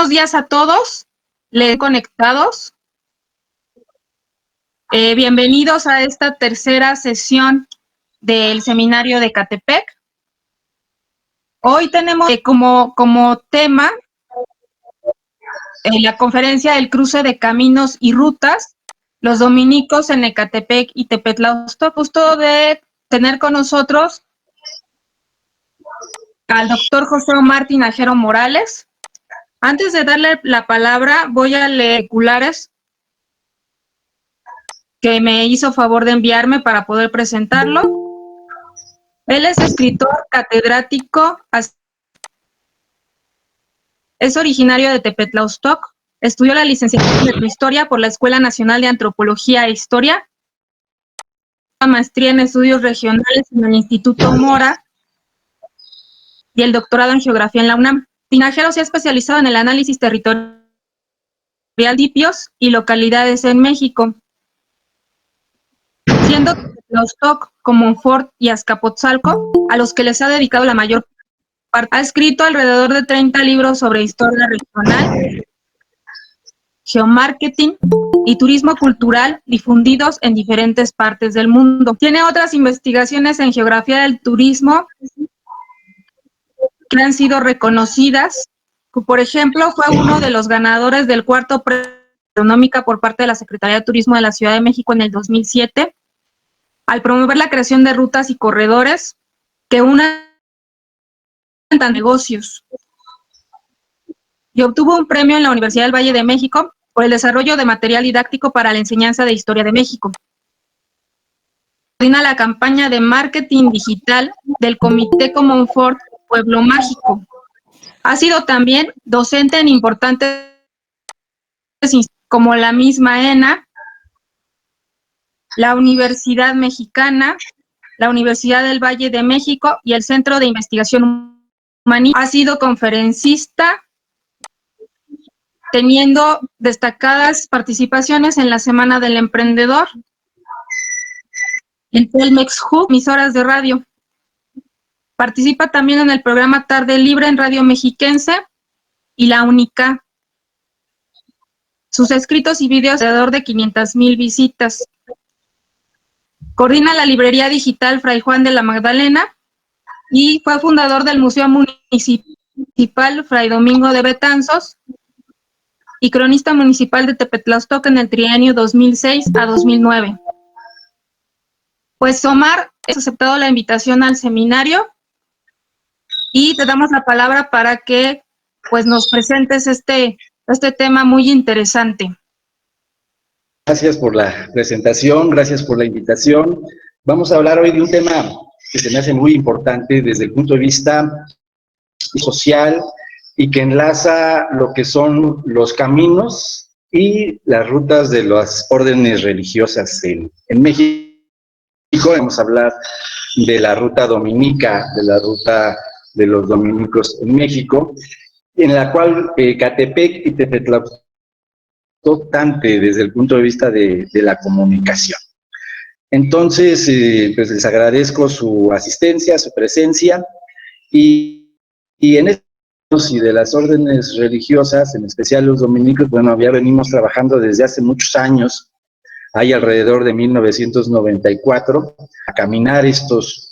buenos días a todos, les conectados. Bienvenidos a esta tercera sesión del seminario de Ecatepec. Hoy tenemos como tema la conferencia del cruce de caminos y rutas, los dominicos en Ecatepec y Tepetlaustok. Gusto de tener con nosotros al doctor José Omar Tinajero Morales. Antes de darle la palabra, voy a leer circulares que me hizo favor de enviarme para poder presentarlo. Él es escritor, catedrático, es originario de Tepetlaustok, estudió la licenciatura en Historia por la Escuela Nacional de Antropología e Historia, maestría en estudios regionales en el Instituto Mora y el doctorado en Geografía en la UNAM. Tinajero se ha especializado en el análisis territorial de municipios y localidades en México, siendo Tepetlaustok, Comonfort y Azcapotzalco, a los que les ha dedicado la mayor parte. Ha escrito alrededor de 30 libros sobre historia regional, geomarketing y turismo cultural difundidos en diferentes partes del mundo. Tiene otras investigaciones en geografía del turismo que han sido reconocidas. Por ejemplo, fue uno de los ganadores del cuarto premio económica por parte de la Secretaría de Turismo de la Ciudad de México en el 2007, al promover la creación de rutas y corredores que unan negocios. Y obtuvo un premio en la Universidad del Valle de México por el desarrollo de material didáctico para la enseñanza de Historia de México. Coordina la campaña de marketing digital del Comité Comonfort Pueblo Mágico. Ha sido también docente en importantes instituciones como la misma ENA, la Universidad Mexicana, la Universidad del Valle de México y el Centro de Investigación Humanista. Ha sido conferencista, teniendo destacadas participaciones en la Semana del Emprendedor, en Telmex Hub, emisoras de radio. Participa también en el programa Tarde Libre en Radio Mexiquense y la UNICA. Sus escritos y videos alrededor de 500,000 visitas. Coordina la librería digital Fray Juan de la Magdalena y fue fundador del Museo Municipal Fray Domingo de Betanzos y cronista municipal de Tepetlaustok en el trienio 2006 a 2009. Pues Omar, has aceptado la invitación al seminario y te damos la palabra para que pues nos presentes este tema muy interesante. Gracias por la presentación, gracias por la invitación. Vamos a hablar hoy de un tema que se me hace muy importante desde el punto de vista social y que enlaza lo que son los caminos y las rutas de las órdenes religiosas en México. Vamos a hablar de la ruta dominica, de la ruta de los dominicos en México, en la cual Ecatepec y Tepetlaustok desde el punto de vista de la comunicación. Entonces, pues les agradezco su asistencia, su presencia, y en estos y de las órdenes religiosas, en especial los dominicos, bueno, ya venimos trabajando desde hace muchos años, hay alrededor de 1994, a caminar estos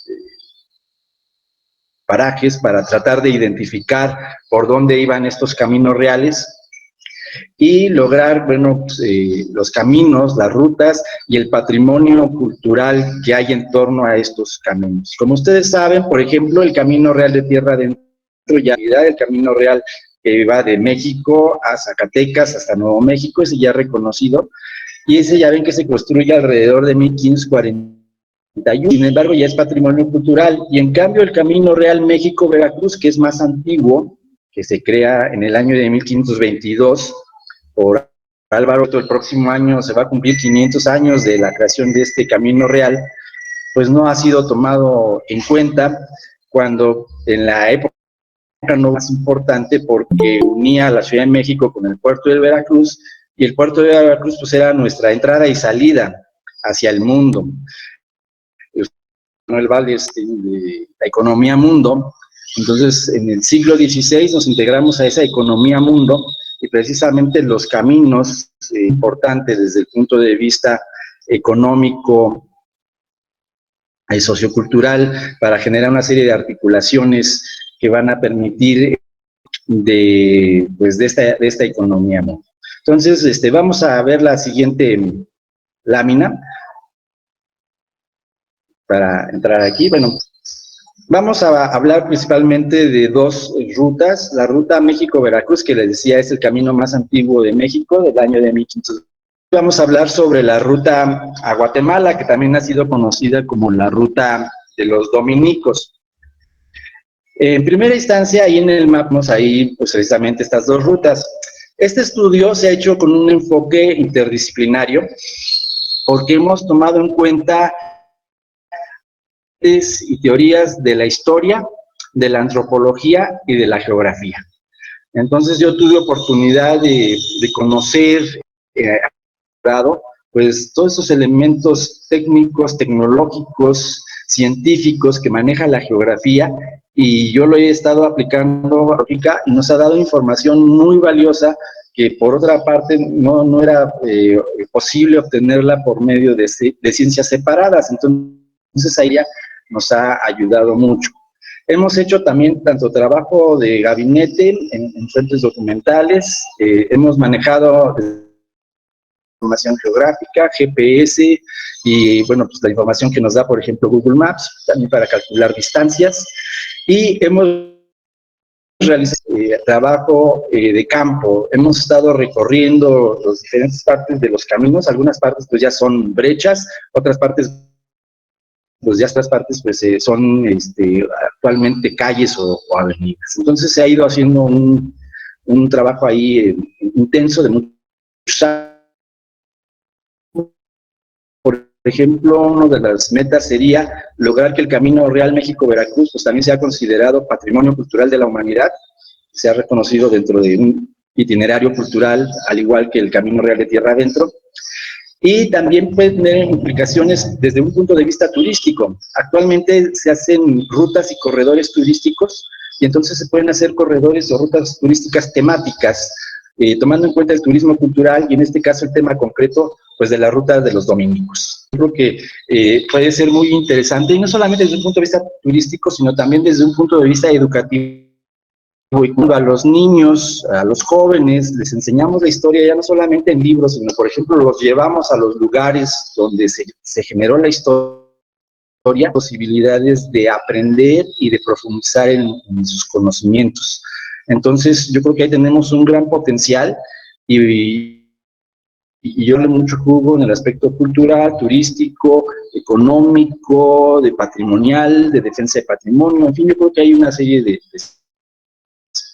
parajes para tratar de identificar por dónde iban estos caminos reales y lograr, bueno, pues, los caminos, las rutas y el patrimonio cultural que hay en torno a estos caminos. Como ustedes saben, por ejemplo, el Camino Real de Tierra Adentro, ya el Camino Real que va de México a Zacatecas hasta Nuevo México, ese ya reconocido, y ese ya ven que se construye alrededor de 1541, sin embargo ya es patrimonio cultural, y en cambio el Camino Real México-Veracruz, que es más antiguo, que se crea en el año de 1522, por Álvaro, el próximo año se va a cumplir 500 años de la creación de este Camino Real, pues no ha sido tomado en cuenta cuando en la época no más importante porque unía a la Ciudad de México con el puerto de Veracruz, y el puerto de Veracruz pues era nuestra entrada y salida hacia el mundo. El Valle de la economía mundo. Entonces, en el siglo XVI nos integramos a esa economía mundo y precisamente los caminos importantes desde el punto de vista económico y sociocultural para generar una serie de articulaciones que van a permitir de esta economía, ¿no? Entonces, vamos a ver la siguiente lámina para entrar aquí. Bueno, vamos a hablar principalmente de dos rutas. La ruta México-Veracruz, que les decía es el camino más antiguo de México, del año de 1500. Vamos a hablar sobre la ruta a Guatemala, que también ha sido conocida como la ruta de los dominicos. En primera instancia, ahí en el mapa vemos ahí pues, precisamente estas dos rutas. Este estudio se ha hecho con un enfoque interdisciplinario porque hemos tomado en cuenta y teorías de la historia, de la antropología y de la geografía. Entonces yo tuve oportunidad de conocer pues todos esos elementos técnicos, tecnológicos, científicos que maneja la geografía, y yo lo he estado aplicando y nos ha dado información muy valiosa que por otra parte no era posible obtenerla por medio de ciencias separadas. Entonces ahí ya nos ha ayudado mucho. Hemos hecho también tanto trabajo de gabinete en fuentes documentales, hemos manejado información geográfica, GPS, y bueno, pues la información que nos da, por ejemplo, Google Maps, también para calcular distancias, y hemos realizado trabajo de campo. Hemos estado recorriendo las diferentes partes de los caminos, algunas partes pues ya son brechas, otras partes pues ya estas partes pues son actualmente calles o avenidas. Entonces se ha ido haciendo un trabajo ahí intenso de muchos años. Por ejemplo, una de las metas sería lograr que el Camino Real México-Veracruz pues también sea considerado Patrimonio Cultural de la Humanidad, sea reconocido dentro de un itinerario cultural, al igual que el Camino Real de Tierra Adentro. Y también puede tener implicaciones desde un punto de vista turístico. Actualmente se hacen rutas y corredores turísticos, y entonces se pueden hacer corredores o rutas turísticas temáticas, tomando en cuenta el turismo cultural, y en este caso el tema concreto, pues de la ruta de los dominicos. Creo que puede ser muy interesante, y no solamente desde un punto de vista turístico, sino también desde un punto de vista educativo. A los niños, a los jóvenes, les enseñamos la historia ya no solamente en libros, sino, por ejemplo, los llevamos a los lugares donde se generó la historia, posibilidades de aprender y de profundizar en sus conocimientos. Entonces, yo creo que ahí tenemos un gran potencial, y yo le mucho jugo en el aspecto cultural, turístico, económico, de patrimonial, de defensa de patrimonio. En fin, yo creo que hay una serie de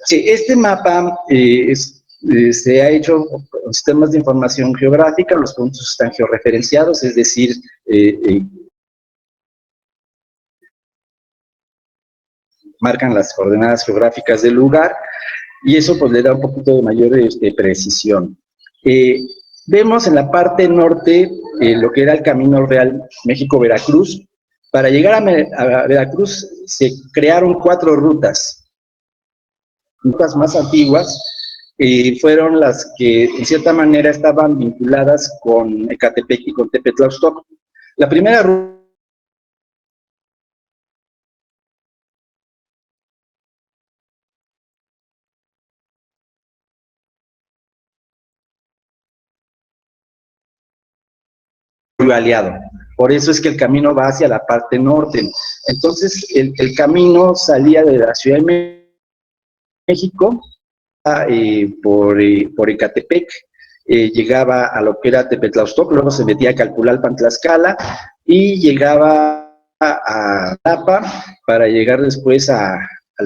sí, este mapa se ha hecho con sistemas de información geográfica. Los puntos están georreferenciados, es decir, marcan las coordenadas geográficas del lugar, y eso pues le da un poquito de mayor precisión. Vemos en la parte norte lo que era el Camino Real México-Veracruz. Para llegar a Veracruz se crearon 4 rutas. Rutas más antiguas fueron las que en cierta manera estaban vinculadas con Ecatepec y con Tepetlauztoc. La primera ruta aliado. Por eso es que el camino va hacia la parte norte. Entonces, el camino salía de la Ciudad de México por Ecatepec, llegaba a lo que era Tepetlauztoc, luego se metía a Calpulalpan, Tlaxcala, y llegaba a Tlapa para llegar después al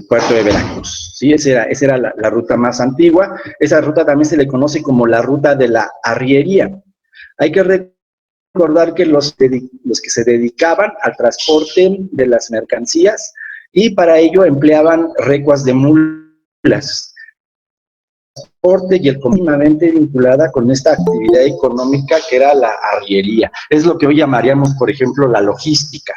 puerto de Veracruz. ¿Sí? Esa era la ruta más antigua. Esa ruta también se le conoce como la ruta de la arriería. Hay que recordar que los que se dedicaban al transporte de las mercancías, y para ello empleaban recuas de mulas, y el continuamente vinculada con esta actividad económica que era la arriería. Es lo que hoy llamaríamos, por ejemplo, la logística.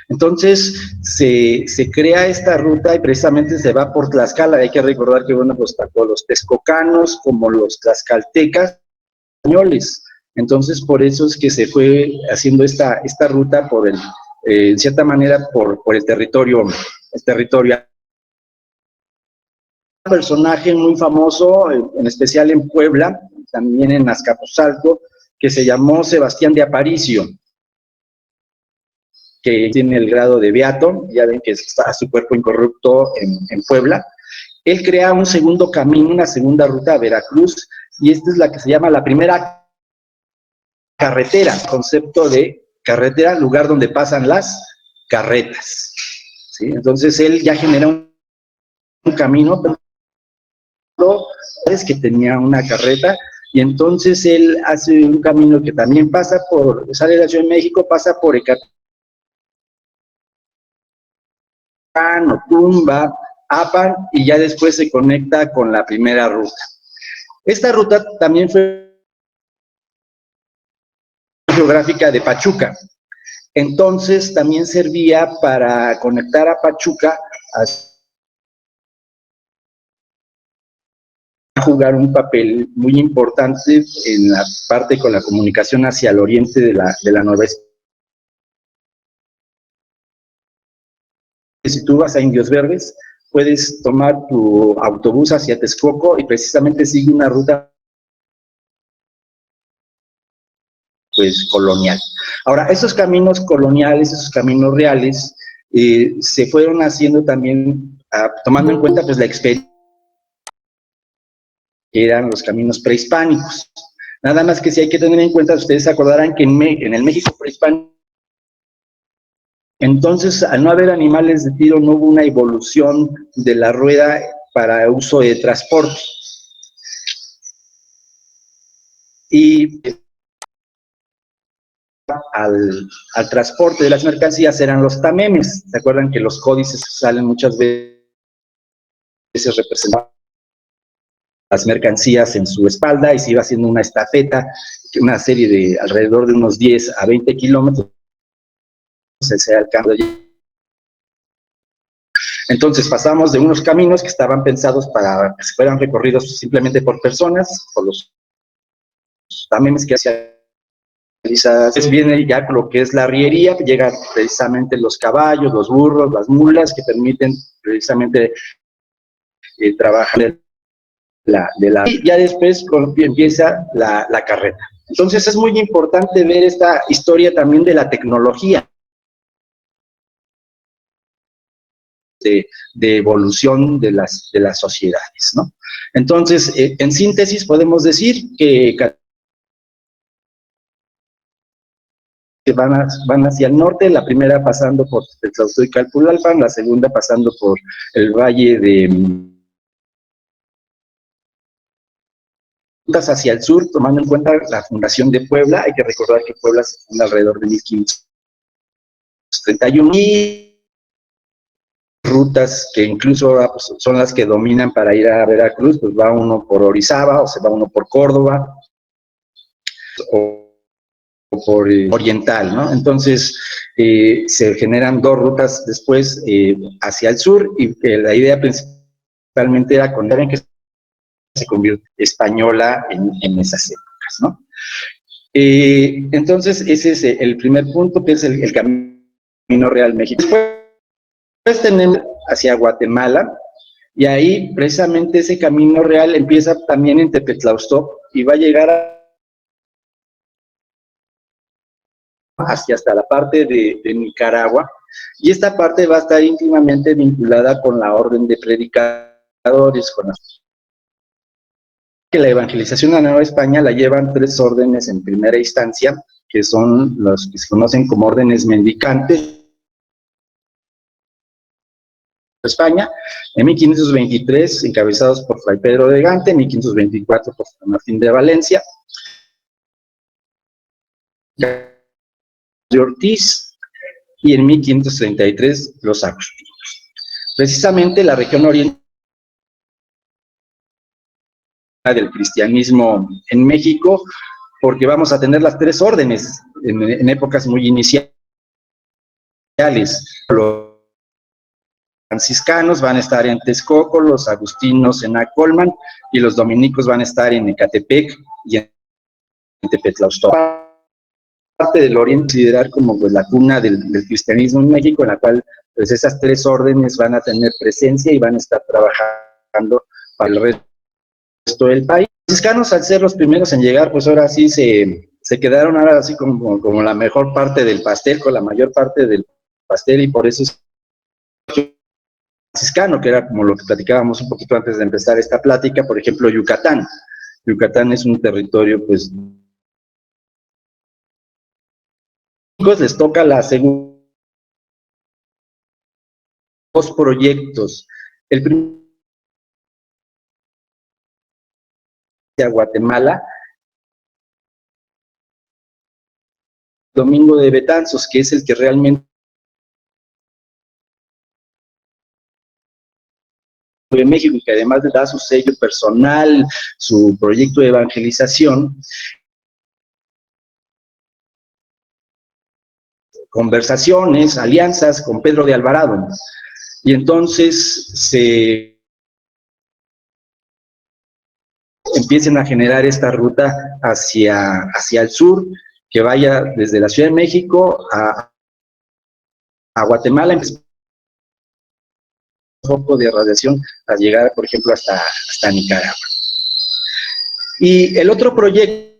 Entonces, se crea esta ruta y precisamente se va por Tlaxcala. Hay que recordar que, bueno, pues tanto los texcocanos como los tlaxcaltecas españoles. Entonces, por eso es que se fue haciendo esta ruta por en cierta manera, por el territorio. Un personaje muy famoso, en especial en Puebla, también en Azcapotzalco, que se llamó Sebastián de Aparicio, que tiene el grado de beato, ya ven que está su cuerpo incorrupto en Puebla. Él crea un segundo camino, una segunda ruta a Veracruz, y esta es la que se llama la primera carretera, concepto de carretera, lugar donde pasan las carretas, ¿sí? Entonces él ya genera un camino, pero es que tenía una carreta, y entonces él hace un camino que también pasa por, sale de la Ciudad de México, pasa por Ecatepec, Otumba, Apan, y ya después se conecta con la primera ruta. Esta ruta también fue geográfica de Pachuca, entonces también servía para conectar a Pachuca a jugar un papel muy importante en la parte con la comunicación hacia el oriente de la Nueva España. Si tú vas a Indios Verdes, puedes tomar tu autobús hacia Texcoco y precisamente sigue una ruta pues colonial. Ahora, esos caminos coloniales, esos caminos reales, se fueron haciendo también, tomando en cuenta pues la experiencia, que eran los caminos prehispánicos. Nada más que si hay que tener en cuenta, ustedes se acordarán que en el México prehispánico, entonces, al no haber animales de tiro, no hubo una evolución de la rueda para uso de transporte. Y al transporte de las mercancías eran los tamemes. ¿Se acuerdan que los códices salen muchas veces representaban las mercancías en su espalda y se iba haciendo una estafeta, una serie de alrededor de unos 10 a 20 kilómetros? Se alcanza. Entonces pasamos de unos caminos que estaban pensados para que fueran recorridos simplemente por personas, por los tamemes que hacían. Después viene ya lo que es la arriería, llegan precisamente los caballos, los burros, las mulas, que permiten precisamente trabajar y ya después empieza la carreta. Entonces es muy importante ver esta historia también de la tecnología, de evolución de las sociedades, ¿no? Entonces, en síntesis podemos decir que van hacia el norte, la primera pasando por Tetlaustoy y Calpulalpan, la segunda pasando por el valle de hacia el sur, tomando en cuenta la fundación de Puebla. Hay que recordar que Puebla se funda alrededor de 1531, y rutas que incluso pues, son las que dominan para ir a Veracruz, pues va uno por Orizaba, o se va uno por Córdoba, o por oriental, ¿no? Entonces, se generan dos rutas después hacia el sur, y la idea principalmente era contar en que se convierte española en esas épocas, ¿no? Entonces, ese es el primer punto, que es el camino real México. Después tenemos hacia Guatemala, y ahí precisamente ese camino real empieza también en Tepetlaustoc y va a llegar hasta la parte de Nicaragua, y esta parte va a estar íntimamente vinculada con la orden de predicadores, con la evangelización a Nueva España la llevan tres órdenes en primera instancia, que son los que se conocen como órdenes mendicantes. España, en 1523 encabezados por Fray Pedro de Gante, en 1524 por San Martín de Valencia, de Ortiz, y en 1533 los agustinos. Precisamente la región oriental del cristianismo en México, porque vamos a tener las tres órdenes en épocas muy iniciales. Los franciscanos van a estar en Texcoco, los agustinos en Acolman y los dominicos van a estar en Ecatepec y en Tepetlaustó. Parte del Oriente considerar como pues, la cuna del cristianismo en México, en la cual pues esas tres órdenes van a tener presencia y van a estar trabajando para el resto del país. Los franciscanos, al ser los primeros en llegar, pues ahora sí se quedaron ahora así como la mejor parte del pastel, con la mayor parte del pastel, y por eso es franciscano, que era como lo que platicábamos un poquito antes de empezar esta plática. Por ejemplo, Yucatán. Yucatán es un territorio, pues, les toca la segunda, dos proyectos. El primero a Guatemala, Domingo de Betanzos, que es el que realmente de México y que además le da su sello personal, su proyecto de evangelización, conversaciones, alianzas con Pedro de Alvarado. Y entonces se empiecen a generar esta ruta hacia el sur, que vaya desde la Ciudad de México a Guatemala, un poco de radiación a llegar, por ejemplo, hasta Nicaragua. Y el otro proyecto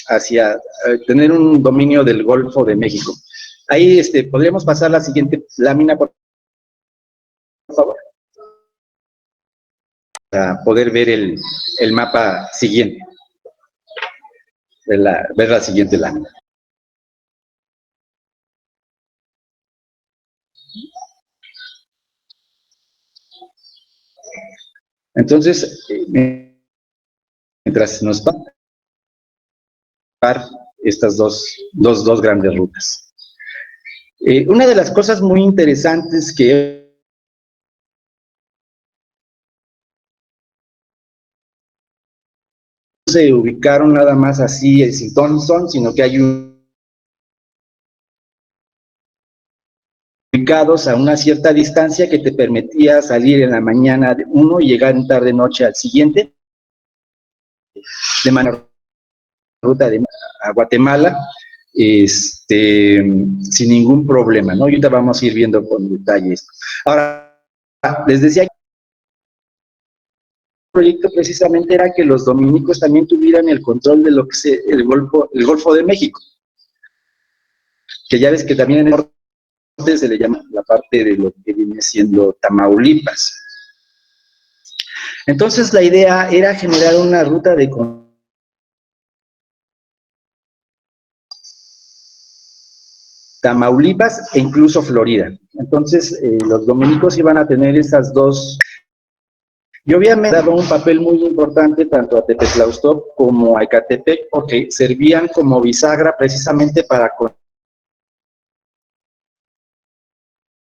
hacia tener un dominio del Golfo de México. Ahí podríamos pasar la siguiente lámina, por favor, para poder ver el mapa siguiente, ver la siguiente lámina. Entonces, mientras nos va a estas dos grandes rutas. Una de las cosas muy interesantes que se ubicaron nada más así sin ton son, sino que hay ubicados a una cierta distancia que te permitía salir en la mañana de uno y llegar en tarde noche al siguiente, de manera ruta a Guatemala, sin ningún problema, ¿no? Y ahorita vamos a ir viendo con detalles. Ahora, les decía que el proyecto precisamente era que los dominicos también tuvieran el control de lo que es el Golfo de México, que ya ves que también en el norte se le llama la parte de lo que viene siendo Tamaulipas. Entonces la idea era generar una ruta de Tamaulipas e incluso Florida. Entonces los dominicos iban a tener esas dos, y obviamente daba un papel muy importante tanto a Tepetlaustó como a Ecatepec, porque servían como bisagra precisamente para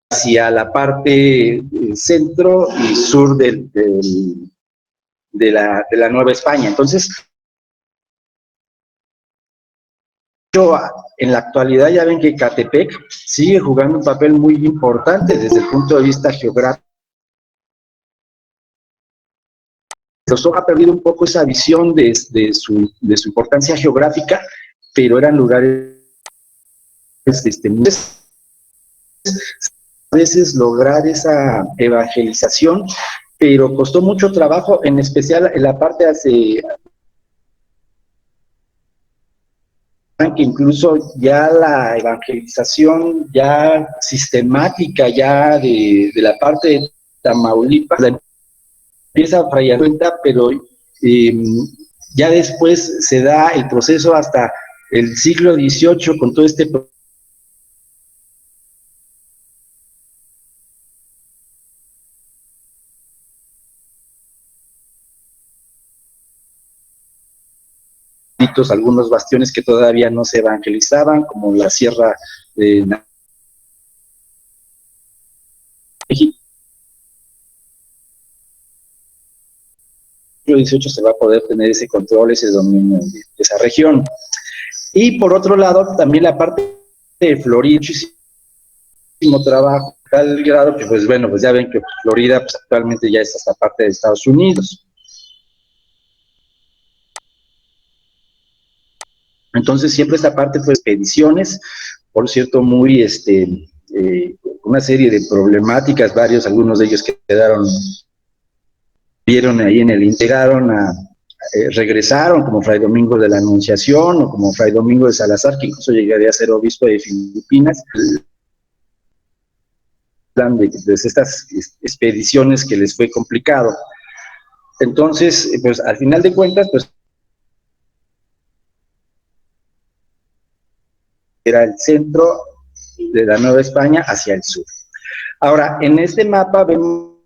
hacia la parte centro y sur de la Nueva España. Entonces, en la actualidad ya ven que Ecatepec sigue jugando un papel muy importante desde el punto de vista geográfico. Los ha perdido un poco esa visión de su importancia geográfica, pero eran lugares a veces lograr esa evangelización, pero costó mucho trabajo, en especial en la parte que incluso ya la evangelización ya sistemática ya de la parte de Tamaulipas la empieza a fallar cuenta, pero ya después se da el proceso hasta el siglo XVIII con todo este algunos bastiones que todavía no se evangelizaban, como la Sierra de México. En el siglo XVIII se va a poder tener ese control, ese dominio de esa región. Y por otro lado, también la parte de Florida, muchísimo trabajo, tal grado que, pues bueno, pues ya ven que Florida pues, actualmente ya es hasta parte de Estados Unidos. Entonces siempre esta parte fue expediciones, por cierto, muy, una serie de problemáticas, algunos de ellos que vieron ahí en el, regresaron como Fray Domingo de la Anunciación o como Fray Domingo de Salazar, que incluso llegaría a ser obispo de Filipinas, de estas expediciones que les fue complicado. Entonces, pues al final de cuentas, pues era el centro de la Nueva España hacia el sur. Ahora, en este mapa vemos,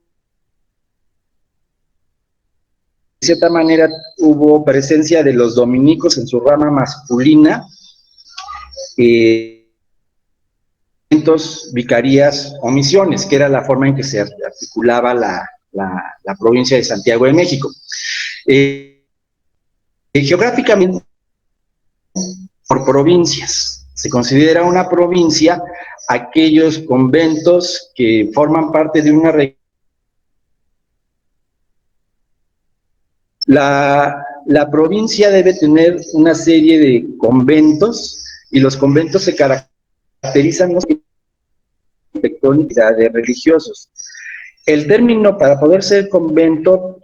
de cierta manera, hubo presencia de los dominicos en su rama masculina, vicarías o misiones, que era la forma en que se articulaba la provincia de Santiago de México. Geográficamente, por provincias, se considera una provincia aquellos conventos que forman parte de una región. La provincia debe tener una serie de conventos y los conventos se caracterizan de religiosos. El término para poder ser convento,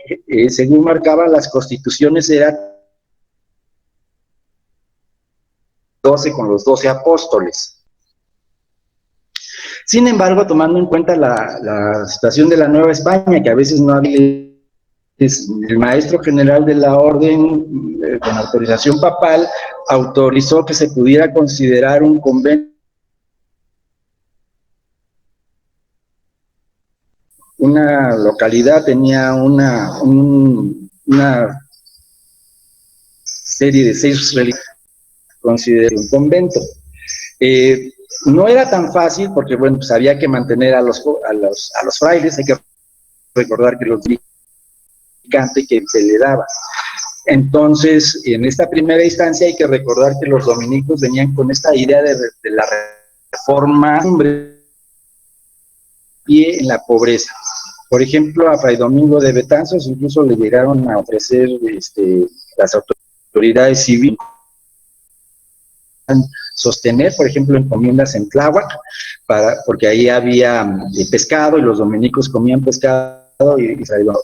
según marcaban las constituciones, era 12 con los 12 apóstoles. Sin embargo, tomando en cuenta la situación de la Nueva España, que a veces no había, el maestro general de la orden, con autorización papal, autorizó que se pudiera considerar un convento una localidad tenía una serie de 6 religiones, considerado un convento. No era tan fácil porque, bueno, pues había que mantener a los frailes, hay que recordar que los y que se le daba. Entonces, en esta primera instancia hay que recordar que los dominicos venían con esta idea de la reforma pie en la pobreza. Por ejemplo, a Fray Domingo de Betanzos incluso le llegaron a ofrecer las autoridades civiles sostener, por ejemplo, encomiendas en Tláhuac, porque ahí había pescado y los dominicos comían pescado y Fray Domingo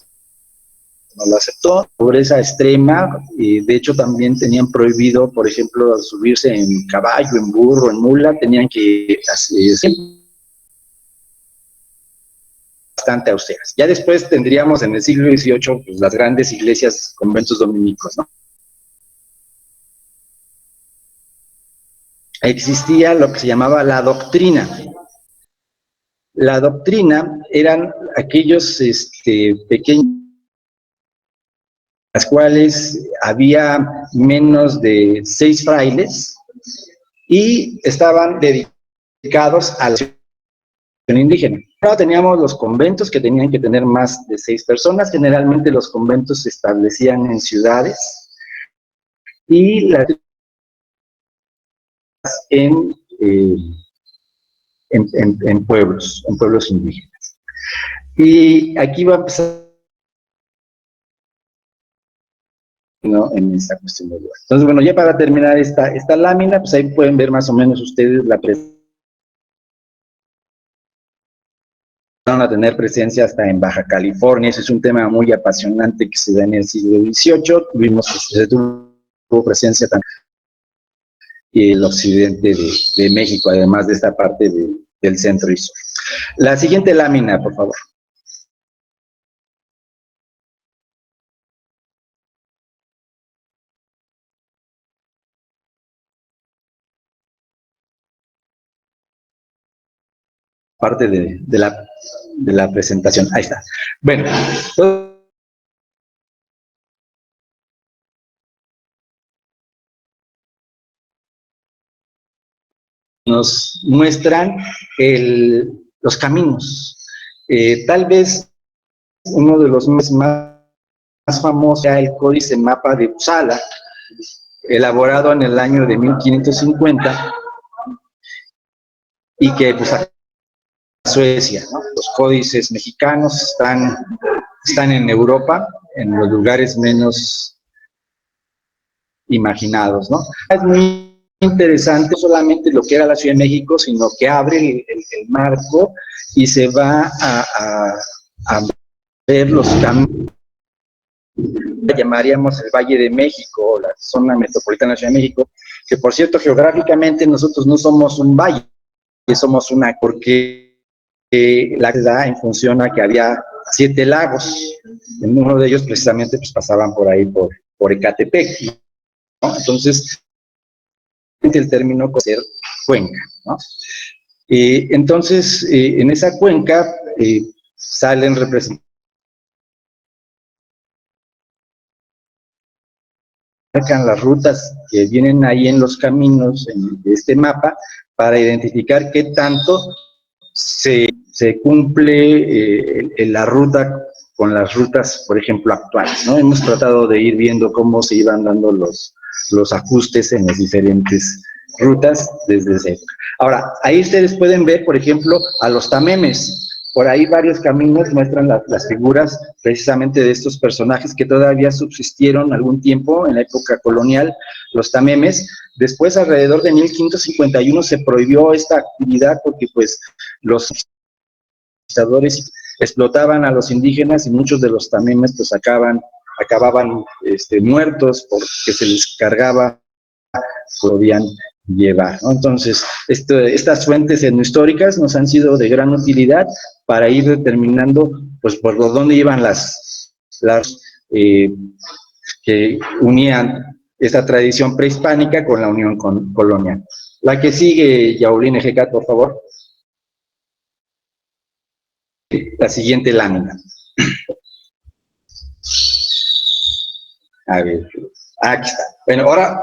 no lo aceptó. Pobreza extrema, y de hecho también tenían prohibido, por ejemplo, subirse en caballo, en burro, en mula, tenían que bastante austeras. Ya después tendríamos en el siglo XVIII pues, las grandes iglesias, conventos dominicos, ¿no? Existía lo que se llamaba la doctrina. La doctrina eran aquellos pequeños, las cuales había menos de 6 frailes y estaban dedicados a la indígena. Ahora teníamos los conventos que tenían que tener más de 6 personas. Generalmente los conventos se establecían en ciudades y en pueblos indígenas. Y aquí va a empezar, ¿no? En esta cuestión de lugar. Entonces, bueno, ya para terminar esta lámina, pues ahí pueden ver más o menos ustedes la presencia. Van a tener presencia hasta en Baja California. Ese es un tema muy apasionante que se da en el siglo XVIII. Tuvimos que se tuvo presencia también en el occidente de México, además de esta parte del centro y sur. La siguiente lámina, por favor. Parte de la presentación. Ahí está. Bueno, nos muestran los caminos. Tal vez uno de los más famosos era el Códice Mapa de Uppsala, elaborado en el año de 1550 y que pues a Suecia, ¿no? Los códices mexicanos están en Europa, en los lugares menos imaginados, ¿no? Es muy interesante no solamente lo que era la Ciudad de México, sino que abre el marco y se va a ver los caminos, llamaríamos el Valle de México, la zona metropolitana de la Ciudad de México, que por cierto, geográficamente nosotros no somos un valle, somos una, porque la da en función a que había 7 lagos, en uno de ellos precisamente pues pasaban por ahí, por Ecatepec, ¿no? Entonces, el término ser cuenca, ¿no? Entonces, en esa cuenca salen representantes, marcan las rutas que vienen ahí en los caminos de este mapa para identificar qué tanto se cumple la ruta con las rutas, por ejemplo, actuales, ¿no? Hemos tratado de ir viendo cómo se iban dando los ajustes en las diferentes rutas desde esa época. Ahora, ahí ustedes pueden ver, por ejemplo, a los tamemes. Por ahí varios caminos muestran las figuras precisamente de estos personajes que todavía subsistieron algún tiempo en la época colonial, los tamemes. Después, alrededor de 1551, se prohibió esta actividad porque pues los conquistadores explotaban a los indígenas y muchos de los tamemes pues acababan muertos porque se les cargaba, podían llevar, ¿no? Entonces, estas fuentes etnohistóricas nos han sido de gran utilidad para ir determinando, pues, por dónde iban las que unían esta tradición prehispánica con la unión colonial. La que sigue, Yaulín Ejecat, por favor. La siguiente lámina. A ver, aquí está. Bueno, ahora,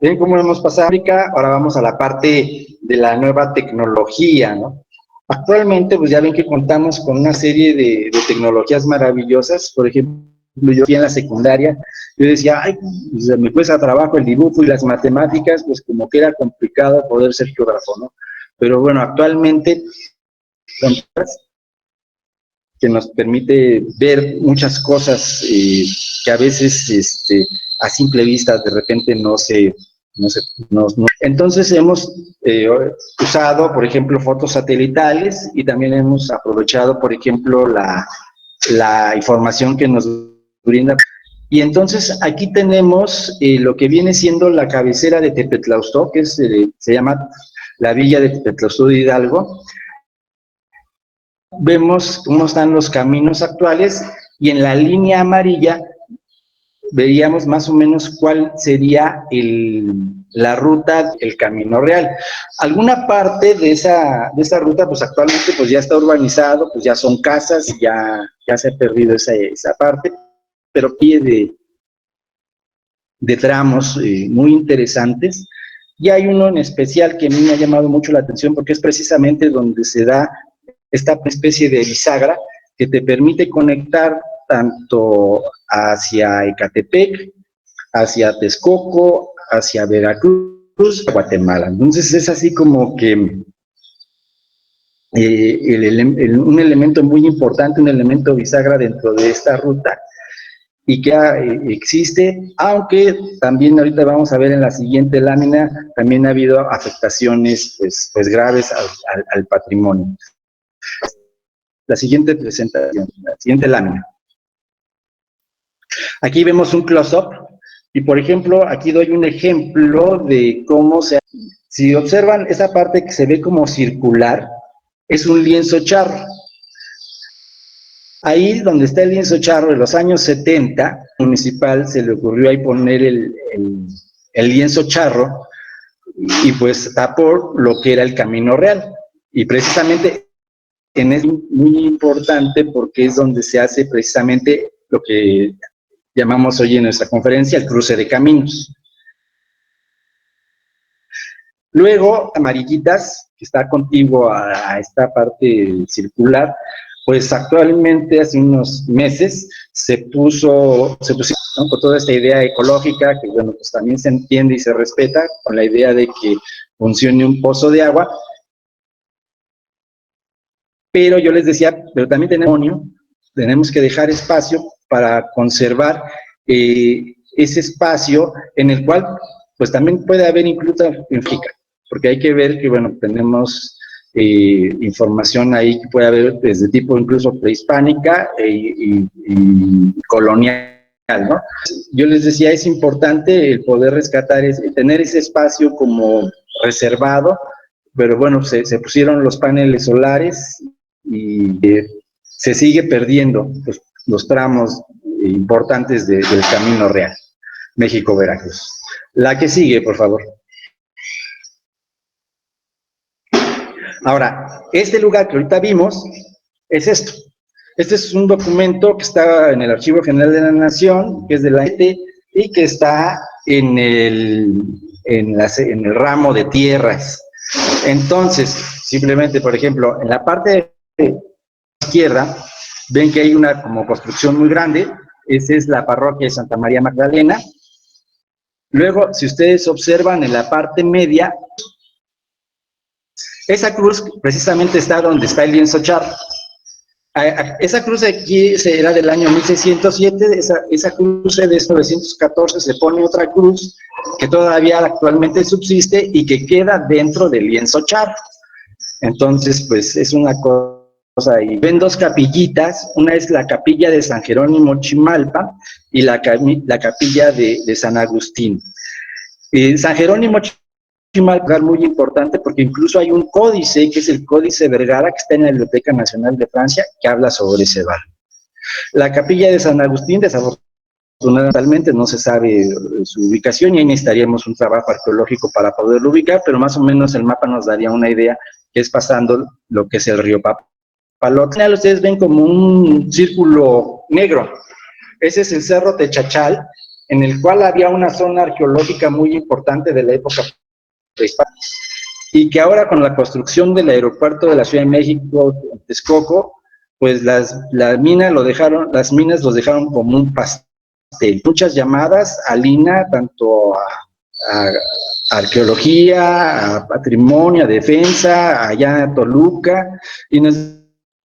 ven cómo hemos pasado, ahora vamos a la parte de la nueva tecnología, ¿no? Actualmente, pues ya ven que contamos con una serie de tecnologías maravillosas. Por ejemplo, yo aquí en la secundaria, yo decía, ay, pues me cuesta trabajo el dibujo y las matemáticas, pues como que era complicado poder ser geógrafo, ¿no? Pero bueno, actualmente, que nos permite ver muchas cosas que a veces a simple vista de repente no. Entonces hemos usado, por ejemplo, fotos satelitales y también hemos aprovechado, por ejemplo, la información que nos brinda. Y entonces aquí tenemos lo que viene siendo la cabecera de Tepetlauxtó, que se llama la villa de Tepetlauxtó de Hidalgo. Vemos cómo están los caminos actuales y en la línea amarilla veríamos más o menos cuál sería la ruta, el camino real. Alguna parte de esa ruta, pues actualmente pues ya está urbanizado, pues ya son casas, ya se ha perdido esa parte, pero pie de tramos muy interesantes. Y hay uno en especial que a mí me ha llamado mucho la atención porque es precisamente donde se da esta especie de bisagra que te permite conectar tanto hacia Ecatepec, hacia Texcoco, hacia Veracruz, Guatemala. Entonces es así como que un elemento muy importante, un elemento bisagra dentro de esta ruta y que existe, aunque también ahorita vamos a ver en la siguiente lámina, también ha habido afectaciones pues graves al patrimonio. La siguiente presentación, la siguiente lámina. Aquí vemos un close-up y, por ejemplo, aquí doy un ejemplo de cómo si observan esa parte que se ve como circular, es un lienzo charro. Ahí donde está el lienzo charro, en los años 70, municipal se le ocurrió ahí poner el lienzo charro y pues tapó lo que era el camino real. Y precisamente es muy importante porque es donde se hace precisamente lo que llamamos hoy en nuestra conferencia el cruce de caminos. Luego, amarillitas, que está contiguo a esta parte circular, pues actualmente hace unos meses se pusieron ¿no? Con toda esta idea ecológica, que bueno, pues también se entiende y se respeta, con la idea de que funcione un pozo de agua. Pero yo les decía, pero también tenemos que dejar espacio para conservar ese espacio en el cual pues también puede haber incluso implica, porque hay que ver que, bueno, tenemos información ahí que puede haber desde tipo incluso prehispánica y colonial, ¿no? Yo les decía, es importante el poder rescatar, tener ese espacio como reservado, pero bueno, se pusieron los paneles solares y se sigue perdiendo los tramos importantes del Camino Real, México-Veracruz. La que sigue, por favor. Ahora, este lugar que ahorita vimos es esto. Este es un documento que está en el Archivo General de la Nación, que es de la ET, y que está en el ramo de tierras. Entonces, simplemente, por ejemplo, en la parte izquierda, ven que hay una como construcción muy grande. Esa es la parroquia de Santa María Magdalena. Luego, si ustedes observan en la parte media, esa cruz precisamente está donde está el lienzo charro. Esa cruz de aquí era del año 1607, esa cruz de 1914 se pone otra cruz que todavía actualmente subsiste y que queda dentro del lienzo charro. Entonces, pues es una cosa ahí. Ven dos capillitas, una es la capilla de San Jerónimo Chimalpa y la capilla de San Agustín. San Jerónimo Chimalpa es un lugar muy importante porque incluso hay un códice, que es el Códice Vergara, que está en la Biblioteca Nacional de Francia, que habla sobre ese bar. La capilla de San Agustín, desafortunadamente, no se sabe su ubicación y ahí necesitaríamos un trabajo arqueológico para poderlo ubicar, pero más o menos el mapa nos daría una idea, que es pasando lo que es el río Papaloapan. Ustedes ven como un círculo negro. Ese es el Cerro Techachal, en el cual había una zona arqueológica muy importante de la época prehispánica, y que ahora con la construcción del aeropuerto de la Ciudad de México, Texcoco, pues las minas los dejaron como un pastel. Muchas llamadas a Lina, tanto a arqueología, a patrimonio, a defensa, allá a Toluca, y nos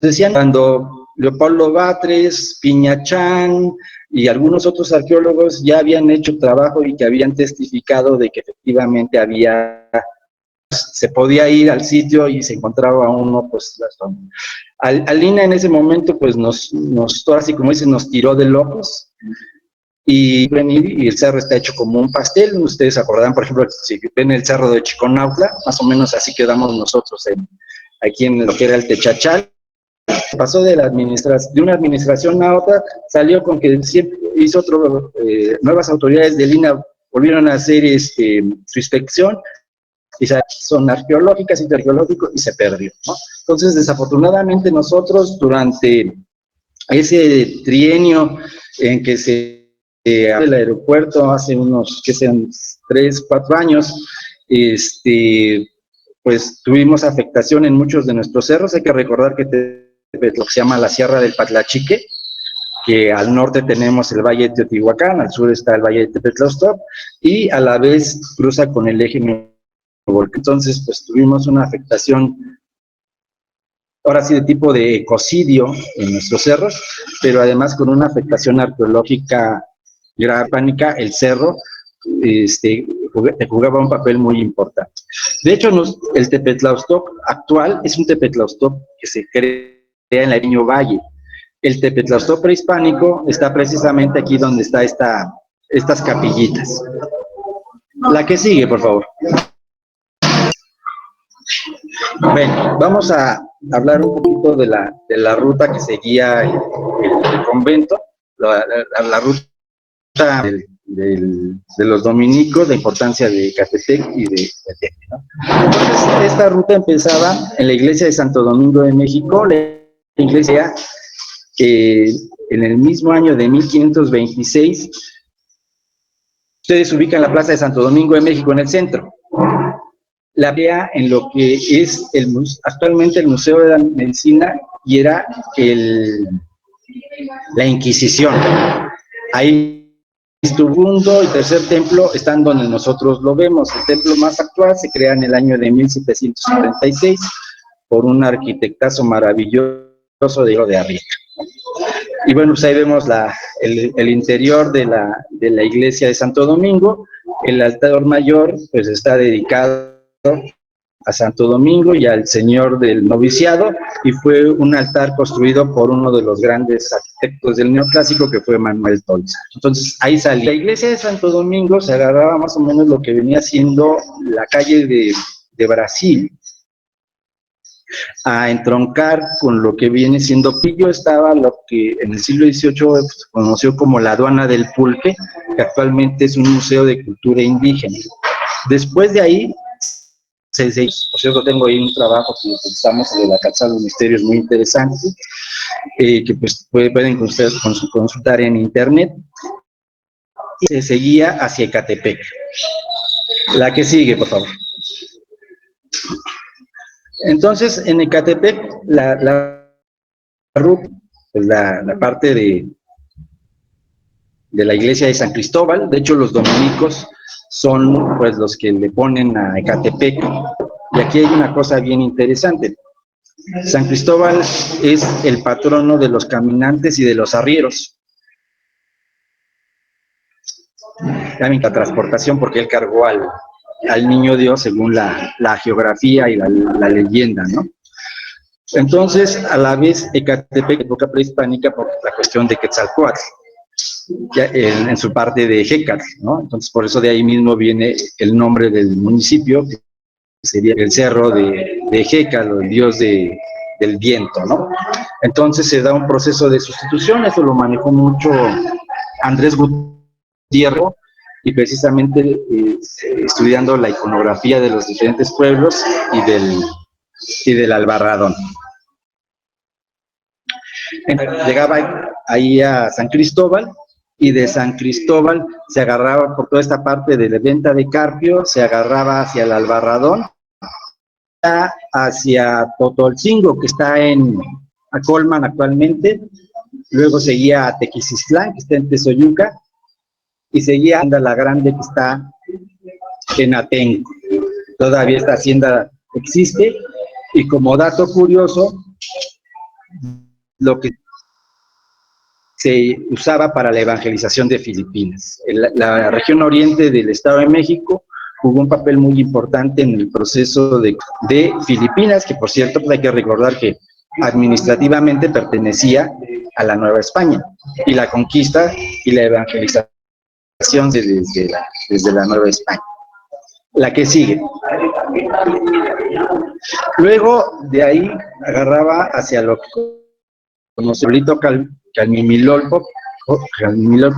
decían cuando Leopoldo Batres, Piñachán y algunos otros arqueólogos ya habían hecho trabajo y que habían testificado de que efectivamente se podía ir al sitio y se encontraba uno, pues, Lina en ese momento, pues, así como dicen, nos tiró de locos, y el cerro está hecho como un pastel. Ustedes acordarán, por ejemplo, si ven el cerro de Chiconautla, más o menos así quedamos nosotros aquí en lo que era el Techachal. Pasó de una administración a otra, salió con que siempre hizo nuevas autoridades de Lina volvieron a hacer su inspección, y son arqueológicas, interarqueológicos, y se perdió, ¿no? Entonces, desafortunadamente, nosotros durante ese trienio en que se abre el aeropuerto, hace unos, que sean 3, 4 años, pues tuvimos afectación en muchos de nuestros cerros. Hay que recordar que lo que se llama la Sierra del Patlachique, que al norte tenemos el Valle de Teotihuacán, al sur está el Valle de Tepetlaustop, y a la vez cruza con el eje. Entonces, pues tuvimos una afectación, ahora sí, de tipo de ecocidio en nuestros cerros, pero además con una afectación arqueológica pánica. El cerro jugaba un papel muy importante. De hecho, el Tepetlaustop actual es un Tepetlaustop que se crea en el Pequeño Valle. El Tepetlaustop prehispánico está precisamente aquí donde está estas capillitas. La que sigue, por favor. Bueno, vamos a hablar un poquito de la ruta que seguía el convento, la ruta de los dominicos, la importancia de Catepec y de Catepec, ¿no? Entonces, esta ruta empezaba en la iglesia de Santo Domingo de México, la iglesia que en el mismo año de 1526, ustedes ubican la plaza de Santo Domingo de México en el centro. La vea en lo que es actualmente el Museo de la Medicina, y era la Inquisición. Ahí segundo y tercer templo están donde nosotros lo vemos. El templo más actual se crea en el año de 1776 por un arquitectazo maravilloso de Diego de Arrieta. Y bueno, pues ahí vemos el interior de la iglesia de Santo Domingo. El altar mayor pues está dedicado a Santo Domingo y al Señor del Noviciado, y fue un altar construido por uno de los grandes arquitectos del neoclásico, que fue Manuel Tolsa. Entonces ahí salía. La iglesia de Santo Domingo se agarraba más o menos lo que venía siendo la calle de Brasil, a entroncar con lo que viene siendo Pillo. Estaba lo que en el siglo XVIII se conoció como la aduana del Pulque, que actualmente es un museo de cultura indígena. Después de ahí, por cierto, tengo ahí un trabajo que utilizamos de la Calzada de los Misterios muy interesante, que pues pueden ustedes consultar en internet. Y se seguía hacia Ecatepec. La que sigue, por favor. Entonces, en Ecatepec, la ruta, pues la parte de la iglesia de San Cristóbal. De hecho, los dominicos son pues los que le ponen a Ecatepec. Y aquí hay una cosa bien interesante. San Cristóbal es el patrono de los caminantes y de los arrieros. También la transportación, porque él cargó al niño Dios según la geografía y la leyenda, ¿no? Entonces, a la vez, Ecatepec, época prehispánica, por la cuestión de Quetzalcóatl, ya en su parte de Hécatl, ¿no? Entonces, por eso de ahí mismo viene el nombre del municipio, que sería el cerro de Hécatl, o el dios del viento, ¿no? Entonces, se da un proceso de sustitución. Eso lo manejó mucho Andrés Gutiérrez, y precisamente estudiando la iconografía de los diferentes pueblos y del Albarrádón. Llegaba ahí a San Cristóbal, y de San Cristóbal se agarraba por toda esta parte de la venta de Carpio, se agarraba hacia el Albarrádón, hacia Totolcingo, que está en Acolman actualmente. Luego seguía a Tequisistlán, que está en Tezoyuca, y seguía a la Grande, que está en Atenco. Todavía esta hacienda existe, y como dato curioso, lo que se usaba para la evangelización de Filipinas. La región oriente del Estado de México jugó un papel muy importante en el proceso de Filipinas, que por cierto hay que recordar que administrativamente pertenecía a la Nueva España, y la conquista y la evangelización desde la Nueva España. La que sigue. Luego de ahí agarraba hacia lo que conoce Calmimilolco,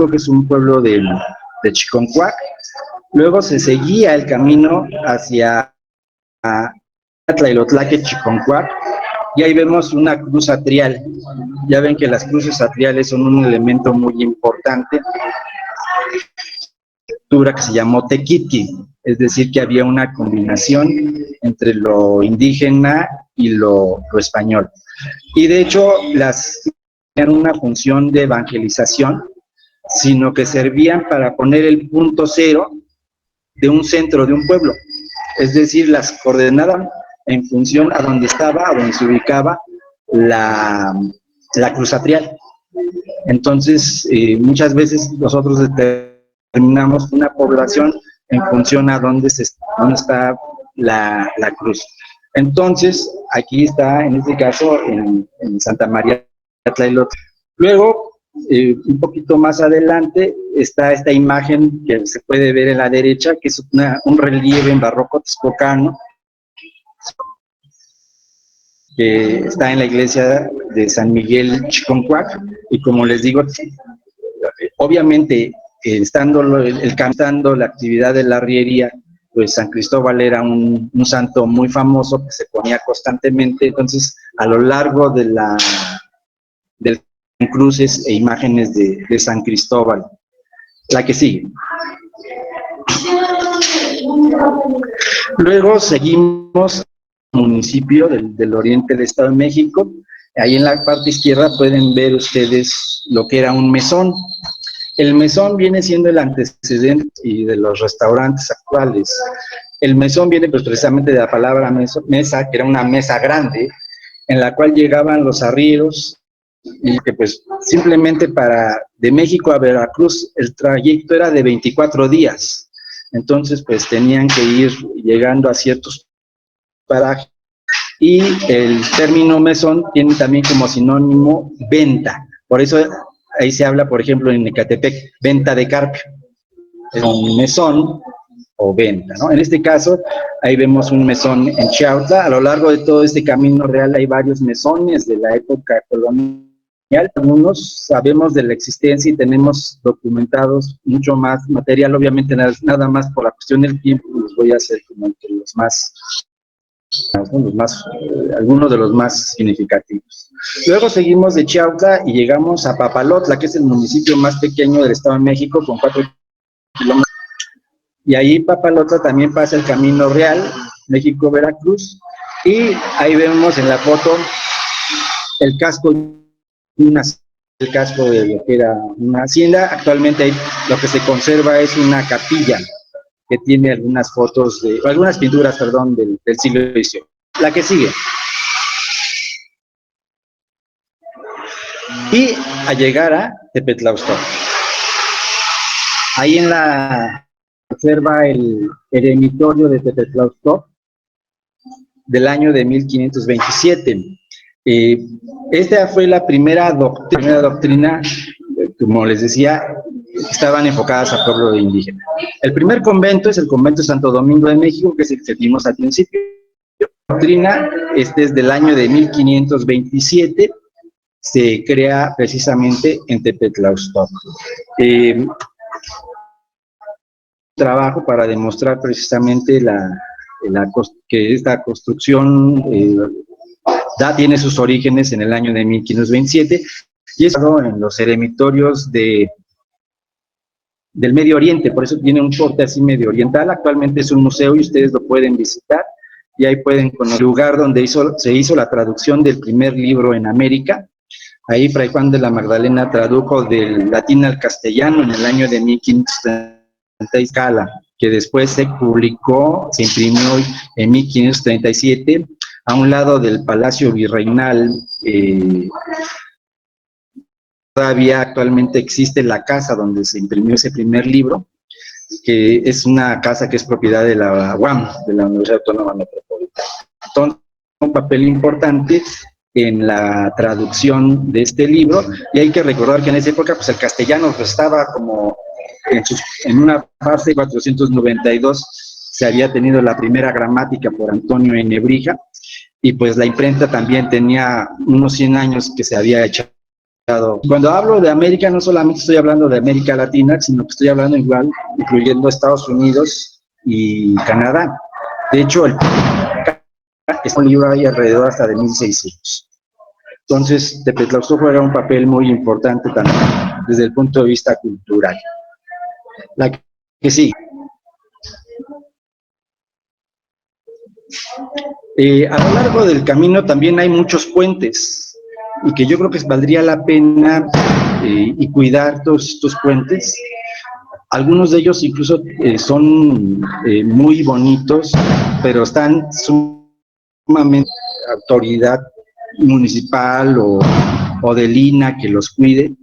que es un pueblo de Chiconcuac. Luego se seguía el camino hacia Tlailotlaque, Chiconcuac, y ahí vemos una cruz atrial. Ya ven que las cruces atriales son un elemento muy importante, que se llamó Tequitqui, es decir, que había una combinación entre lo indígena y lo español. Y de hecho, tenían una función de evangelización, sino que servían para poner el punto cero de un centro de un pueblo. Es decir, las coordenaban en función a donde se ubicaba la cruz atrial. Entonces, muchas veces nosotros determinamos una población en función a dónde está la cruz. Entonces, aquí está, en este caso, en Santa María Tlailot. Luego, un poquito más adelante, está esta imagen que se puede ver en la derecha, que es un relieve en barroco texcocano, que está en la iglesia de San Miguel Chiconcuac, y como les digo, obviamente, estando la actividad de la arriería, pues San Cristóbal era un santo muy famoso que se ponía constantemente. Entonces, a lo largo del cruces e imágenes de San Cristóbal. La que sigue. Luego seguimos al municipio del oriente del Estado de México. Ahí en la parte izquierda pueden ver ustedes lo que era un mesón. El mesón viene siendo el antecedente y de los restaurantes actuales. El mesón viene pues precisamente de la palabra mesa, que era una mesa grande, en la cual llegaban los arrieros, y que pues simplemente de México a Veracruz el trayecto era de 24 días. Entonces pues tenían que ir llegando a ciertos parajes. Y el término mesón tiene también como sinónimo venta. Por eso ahí se habla, por ejemplo, en Ecatepec, venta de carpio. Es un mesón o venta, ¿no? En este caso, ahí vemos un mesón en Chiautla. A lo largo de todo este camino real hay varios mesones de la época colonial. Algunos sabemos de la existencia y tenemos documentados mucho más material. Obviamente, nada más por la cuestión del tiempo, los voy a hacer como entre algunos de los más significativos. Luego seguimos de Chiautla y llegamos a Papalotla, que es el municipio más pequeño del Estado de México, con 4 kilómetros. Y ahí Papalotla también pasa el Camino Real, México-Veracruz, y ahí vemos en la foto el casco de lo que era una hacienda. Actualmente ahí lo que se conserva es una capilla que tiene algunas pinturas, del siglo XVIII. La que sigue. Y a llegar a Tepetlaustóac. Ahí observa el eremitorio de Tepetlaustóac del año de 1527. Esta fue la primera doctrina, como les decía, estaban enfocadas a pueblo indígena. El primer convento es el convento de Santo Domingo de México, que es el que vimos al principio. La doctrina, este es del año de 1527, se crea precisamente en Tepetlaustóac. Trabajo para demostrar precisamente que esta construcción tiene sus orígenes en el año de 1527 y es en los eremitorios del Medio Oriente, por eso tiene un corte así medio oriental. Actualmente es un museo y ustedes lo pueden visitar y ahí pueden conocer el lugar donde se hizo la traducción del primer libro en América. Ahí Fray Juan de la Magdalena tradujo del latín al castellano en el año de 1536, que después se imprimió en 1537 a un lado del Palacio Virreinal. Todavía actualmente existe la casa donde se imprimió ese primer libro, que es una casa que es propiedad de la UAM, de la Universidad Autónoma Metropolitana. Entonces, un papel importante en la traducción de este libro, y hay que recordar que en esa época pues el castellano pues, estaba como en una fase 492, se había tenido la primera gramática por Antonio Nebrija, y pues la imprenta también tenía unos 100 años que se había echado. Cuando hablo de América, no solamente estoy hablando de América Latina, sino que estoy hablando igual, incluyendo Estados Unidos y Canadá. De hecho, este libro hay alrededor hasta de 1600. Entonces, Tepetlaustóac juega un papel muy importante también desde el punto de vista cultural. La que sigue. A lo largo del camino también hay muchos puentes y que yo creo que valdría la pena y cuidar todos estos puentes. Algunos de ellos incluso son muy bonitos, pero están sumamente autoridad municipal o de Lina que los cuide.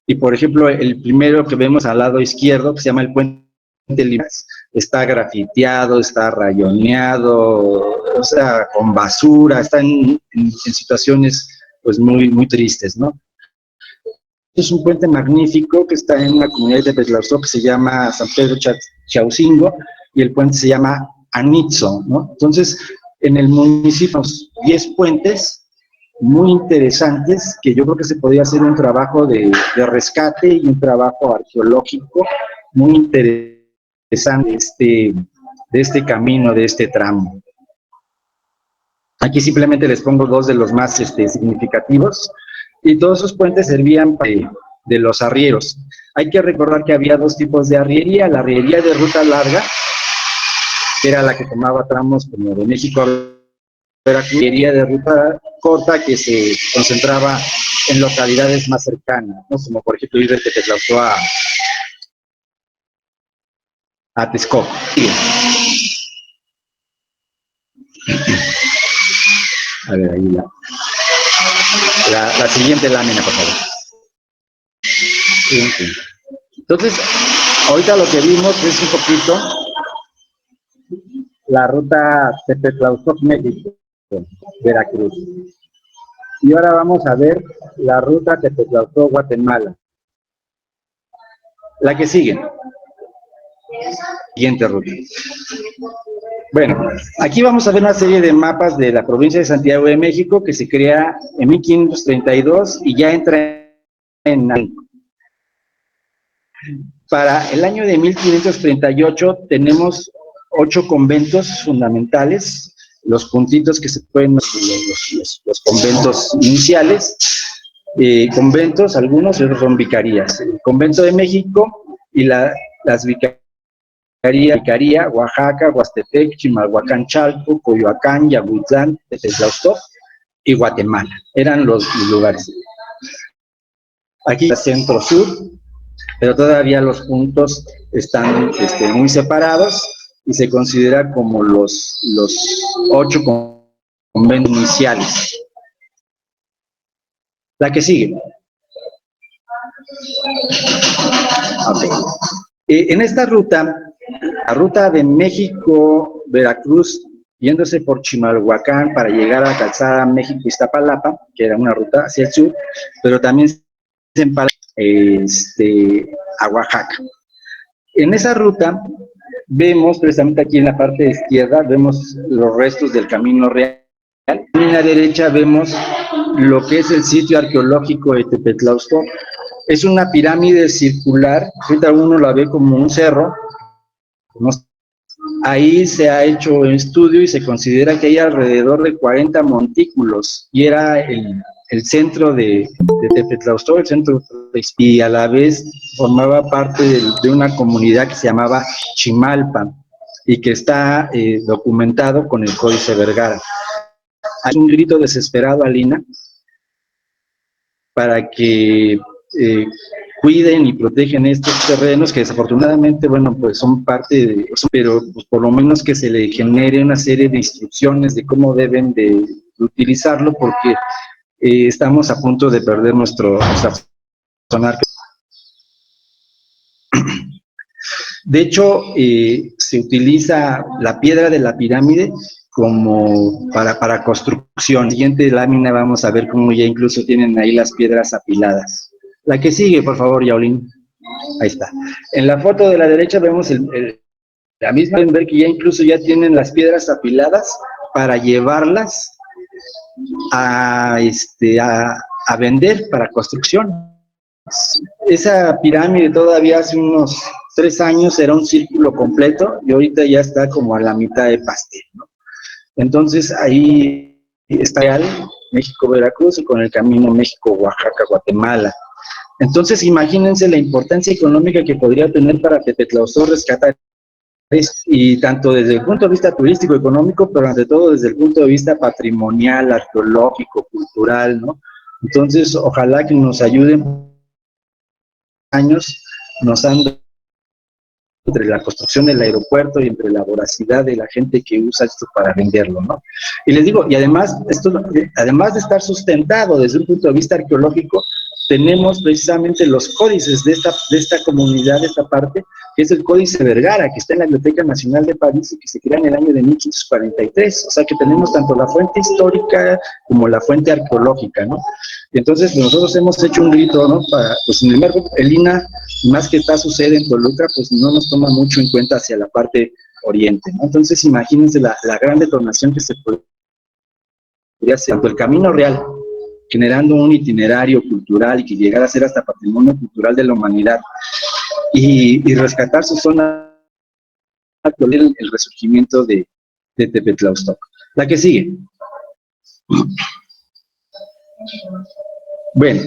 Y por ejemplo, el primero que vemos al lado izquierdo, que se llama el Puente Limas, está grafiteado, está rayoneado, o sea, con basura, está en situaciones pues muy tristes, ¿no? Es un puente magnífico que está en una comunidad de Tepetlaustóac que se llama San Pedro Chaucingo, y el puente se llama Anitzo, ¿no? Entonces, en el municipio 10 puentes muy interesantes que yo creo que se podría hacer un trabajo de rescate y un trabajo arqueológico muy interesante de este camino, de este tramo. Aquí simplemente les pongo dos de los más significativos, y todos esos puentes servían de los arrieros. Hay que recordar que había dos tipos de arriería: la arriería de ruta larga, que era la que tomaba tramos como de México a Veracruz, y la arriería de ruta corta, que se concentraba en localidades más cercanas, ¿no? Como por ejemplo ir de Tepetlaustóac a Texcoco. Sigue. A ver, ahí la siguiente lámina, por favor. Entonces, ahorita lo que vimos es un poquito la ruta Tepetlaustoc, México, Veracruz. Y ahora vamos a ver la ruta Tepetlaustoc, Guatemala. La que sigue. Siguiente ruta. Bueno, aquí vamos a ver una serie de mapas de la provincia de Santiago de México que se crea en 1532 y ya entra en... Para el año de 1538 tenemos 8 conventos fundamentales, los puntitos que se pueden, los conventos iniciales, conventos, algunos otros son vicarías. El Convento de México y las vicaría, Oaxaca, Huastepec, Chimalhuacán, Chalco, Coyoacán, Yaguitlán, Tepetlaustoc y Guatemala. Eran los lugares. Aquí centro-sur, pero todavía los puntos están muy separados y se considera como los 8 conventos iniciales. La que sigue. Okay. En esta ruta, la ruta de México-Veracruz, yéndose por Chimalhuacán para llegar a la calzada México-Iztapalapa, que era una ruta hacia el sur, pero también se empala a Oaxaca. En esa ruta vemos, precisamente aquí en la parte izquierda, vemos los restos del Camino Real. En la derecha vemos lo que es el sitio arqueológico de Tepetlaustoc. Es una pirámide circular, ahorita uno la ve como un cerro. Ahí se ha hecho un estudio y se considera que hay alrededor de 40 montículos, y era el centro de Tepetlaustoc, el centro, y a la vez formaba parte de una comunidad que se llamaba Chimalpa, y que está documentado con el Códice Vergara. Hay un grito desesperado a Lina para que cuiden y protegen estos terrenos que desafortunadamente, bueno, pues son parte de eso, pero pues por lo menos que se le genere una serie de instrucciones de cómo deben de utilizarlo, porque estamos a punto de perder nuestra zona. De hecho, se utiliza la piedra de la pirámide como para construcción. En la siguiente lámina vamos a ver cómo ya incluso tienen ahí las piedras apiladas. La que sigue, por favor, Yaulín. Ahí está. En la foto de la derecha vemos la misma, pueden ver que ya incluso ya tienen las piedras apiladas para llevarlas a vender para construcción. Esa pirámide todavía hace unos 3 años era un círculo completo y ahorita ya está como a la mitad de pastel, ¿no? Entonces ahí está México-Veracruz y con el camino México-Oaxaca-Guatemala. Entonces imagínense la importancia económica que podría tener para Tepetlaustoc rescatar esto, y tanto desde el punto de vista turístico, económico, pero ante todo desde el punto de vista patrimonial, arqueológico, cultural, ¿no? Entonces ojalá que nos ayuden. Años nos han dado entre la construcción del aeropuerto y entre la voracidad de la gente que usa esto para venderlo, ¿no? Y les digo, y además, además de estar sustentado desde un punto de vista arqueológico, tenemos precisamente los códices de esta comunidad, de esta parte, que es el Códice Vergara, que está en la Biblioteca Nacional de París y que se crea en el año de 1543. O sea que tenemos tanto la fuente histórica como la fuente arqueológica, ¿no? Y entonces nosotros hemos hecho un grito, ¿no? Pues sin embargo, el INAH, más que está su sede en Toluca, pues no nos toma mucho en cuenta hacia la parte oriente, ¿no? Entonces imagínense la gran detonación que se podría hacer, tanto el Camino Real, generando un itinerario cultural y que llegara a ser hasta patrimonio cultural de la humanidad, y rescatar su zona, el resurgimiento de Tepetlaustoc. La que sigue. Bueno,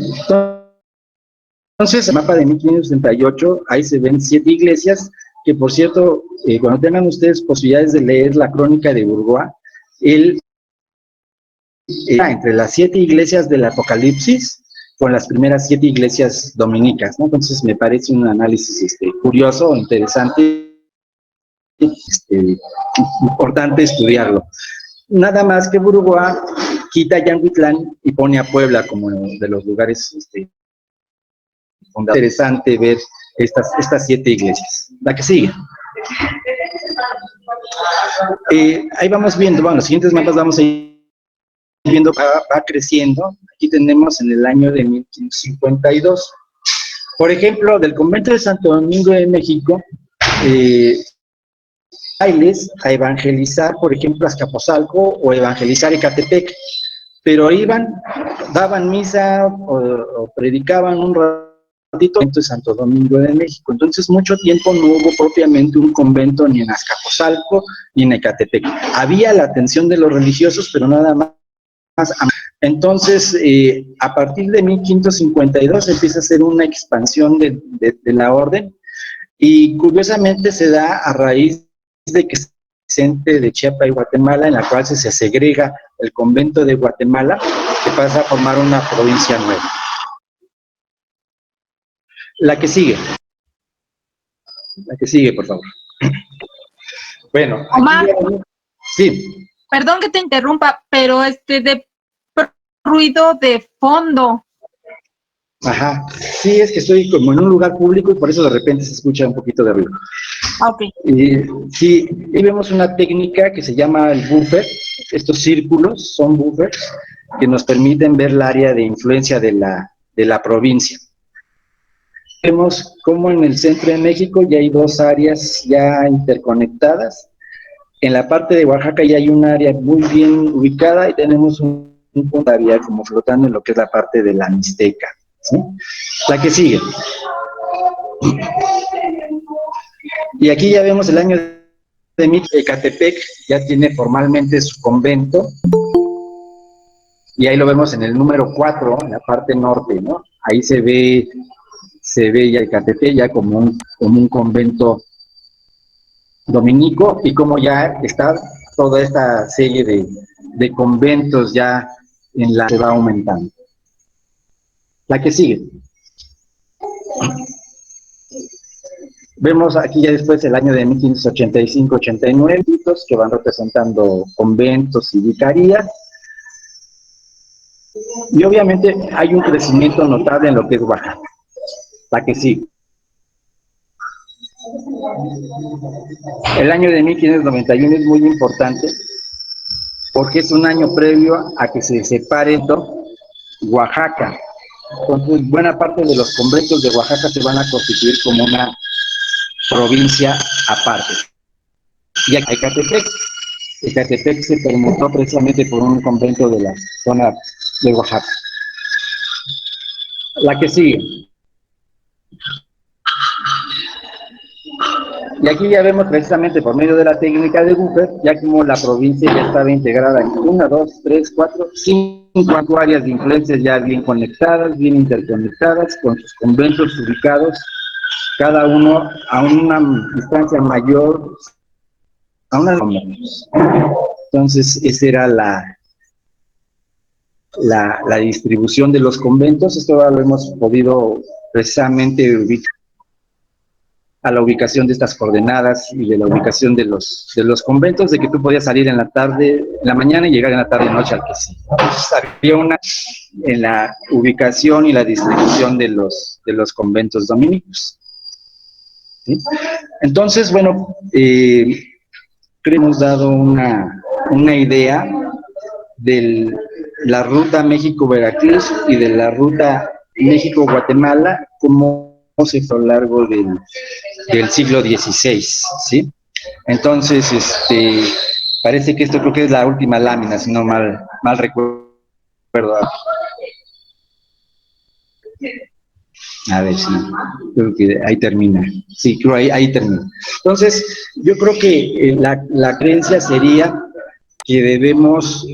entonces el mapa de 1568, ahí se ven 7 iglesias, que por cierto, cuando tengan ustedes posibilidades de leer la crónica de Burgoa, él entre las 7 iglesias del Apocalipsis con las primeras 7 iglesias dominicas, ¿no? Entonces me parece un análisis curioso, interesante, importante estudiarlo. Nada más que Burugua quita a Yanguitlán y pone a Puebla como de los lugares interesante ver estas 7 iglesias. La que sigue. Ahí vamos viendo, bueno, los siguientes mapas vamos a ir viendo, va creciendo. Aquí tenemos en el año de 1552. Por ejemplo, del convento de Santo Domingo de México, bailes a evangelizar, por ejemplo, Azcapotzalco o evangelizar Ecatepec, pero iban, daban misa o predicaban un ratito en Santo Domingo de México. Entonces, mucho tiempo no hubo propiamente un convento ni en Azcapotzalco ni en Ecatepec. Había la atención de los religiosos, pero nada más. Entonces, a partir de 1552 empieza a ser una expansión de la orden, y curiosamente se da a raíz de que Vicente de Chiapa y Guatemala, en la cual se segrega el convento de Guatemala, que pasa a formar una provincia nueva. La que sigue, por favor. Bueno, Omar, sí. Perdón que te interrumpa, pero de ruido de fondo. Ajá, sí, es que estoy como en un lugar público y por eso de repente se escucha un poquito de ruido. Ok. Sí, y vemos una técnica que se llama el buffer. Estos círculos son buffers que nos permiten ver el área de influencia de la provincia. Vemos como en el centro de México ya hay 2 áreas ya interconectadas. En la parte de Oaxaca ya hay un área muy bien ubicada y tenemos un punto área como flotando en lo que es la parte de la Mixteca, ¿sí? La que sigue. Y aquí ya vemos el año de Ecatepec, ya tiene formalmente su convento, y ahí lo vemos en el número 4, en la parte norte, ¿no? Ahí se ve ya Ecatepec ya como un convento dominico, y como ya está toda esta serie de conventos ya en la que va aumentando. La que sigue. Vemos aquí ya después el año de 1585-89, que van representando conventos y vicarías. Y obviamente hay un crecimiento notable en lo que es Oaxaca. La que sigue. El año de 1591 es muy importante porque es un año previo a que se separe Oaxaca. Entonces, buena parte de los conventos de Oaxaca se van a constituir como una provincia aparte. Y Ecatepec se permutó precisamente por un convento de la zona de Oaxaca. La que sigue. Y aquí ya vemos precisamente por medio de la técnica de buffer, ya como la provincia ya estaba integrada en 1, 2, 3, 4, 5 áreas de influencias ya bien conectadas, bien interconectadas, con sus conventos ubicados, cada uno a una distancia mayor, a una menos. Entonces, esa era la distribución de los conventos. Esto ahora lo hemos podido precisamente ubicar a la ubicación de estas coordenadas y de la ubicación de los conventos, de que tú podías salir en la tarde, en la mañana y llegar en la tarde noche al que sí. Entonces, había una en la ubicación y la distribución de los conventos dominicos. ¿Sí? Entonces, bueno, creo que hemos dado una idea de la ruta México-Veracruz y de la ruta México-Guatemala, como se fue a lo largo del siglo XVI, ¿sí? Entonces, parece que esto creo que es la última lámina, si no mal recuerdo. A ver si, creo que ahí termina. Sí, creo ahí termina. Entonces, yo creo que la creencia sería que debemos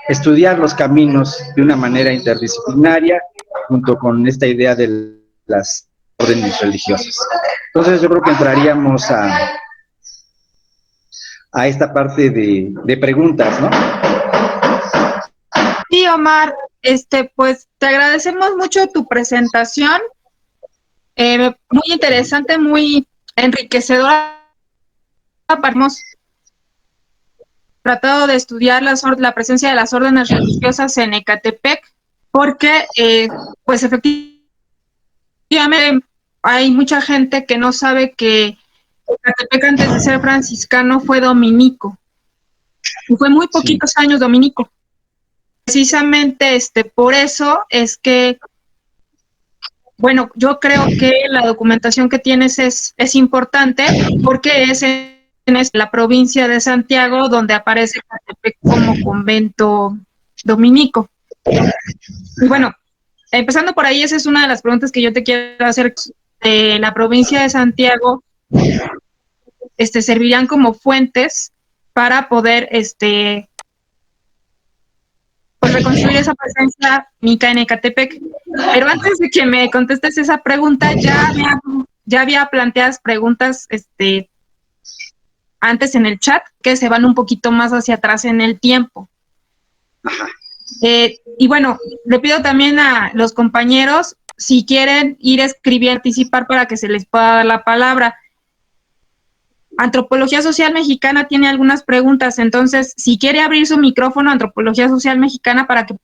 estudiar los caminos de una manera interdisciplinaria, junto con esta idea de las órdenes religiosas. Entonces, yo creo que entraríamos a esta parte de preguntas, ¿no? Sí, Omar, pues te agradecemos mucho tu presentación, muy interesante, muy enriquecedora hemos tratado de estudiar la presencia de las órdenes religiosas en Ecatepec, porque, pues efectivamente, hay mucha gente que no sabe que Ecatepec, antes de ser franciscano, fue dominico. Y fue muy poquitos años dominico. Precisamente por eso es que, bueno, yo creo que la documentación que tienes es importante, porque es en la provincia de Santiago donde aparece Ecatepec como convento dominico. Y bueno, empezando por ahí, esa es una de las preguntas que yo te quiero hacer. De la provincia de Santiago, servirían como fuentes para poder pues reconstruir esa presencia mica en Ecatepec. Pero antes de que me contestes esa pregunta, ya había planteadas preguntas antes en el chat que se van un poquito más hacia atrás en el tiempo. Ajá. Y bueno, le pido también a los compañeros, si quieren ir a escribir, participar para que se les pueda dar la palabra. Antropología Social Mexicana tiene algunas preguntas, entonces, si quiere abrir su micrófono, Antropología Social Mexicana, para que...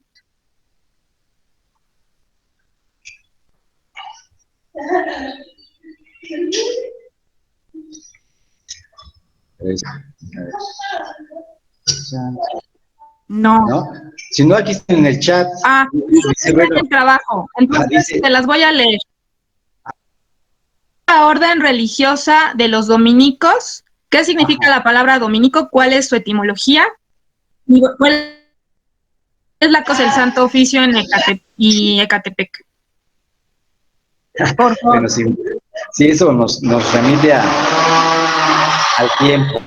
No. Si no, aquí está en el chat. Dice, bueno, el trabajo. Entonces, te las voy a leer. La orden religiosa de los dominicos. ¿Qué significa la palabra dominico? ¿Cuál es su etimología? ¿Cuál es la cosa del Santo Oficio en Ecatepec? Por favor. Bueno, sí, eso nos remite al tiempo.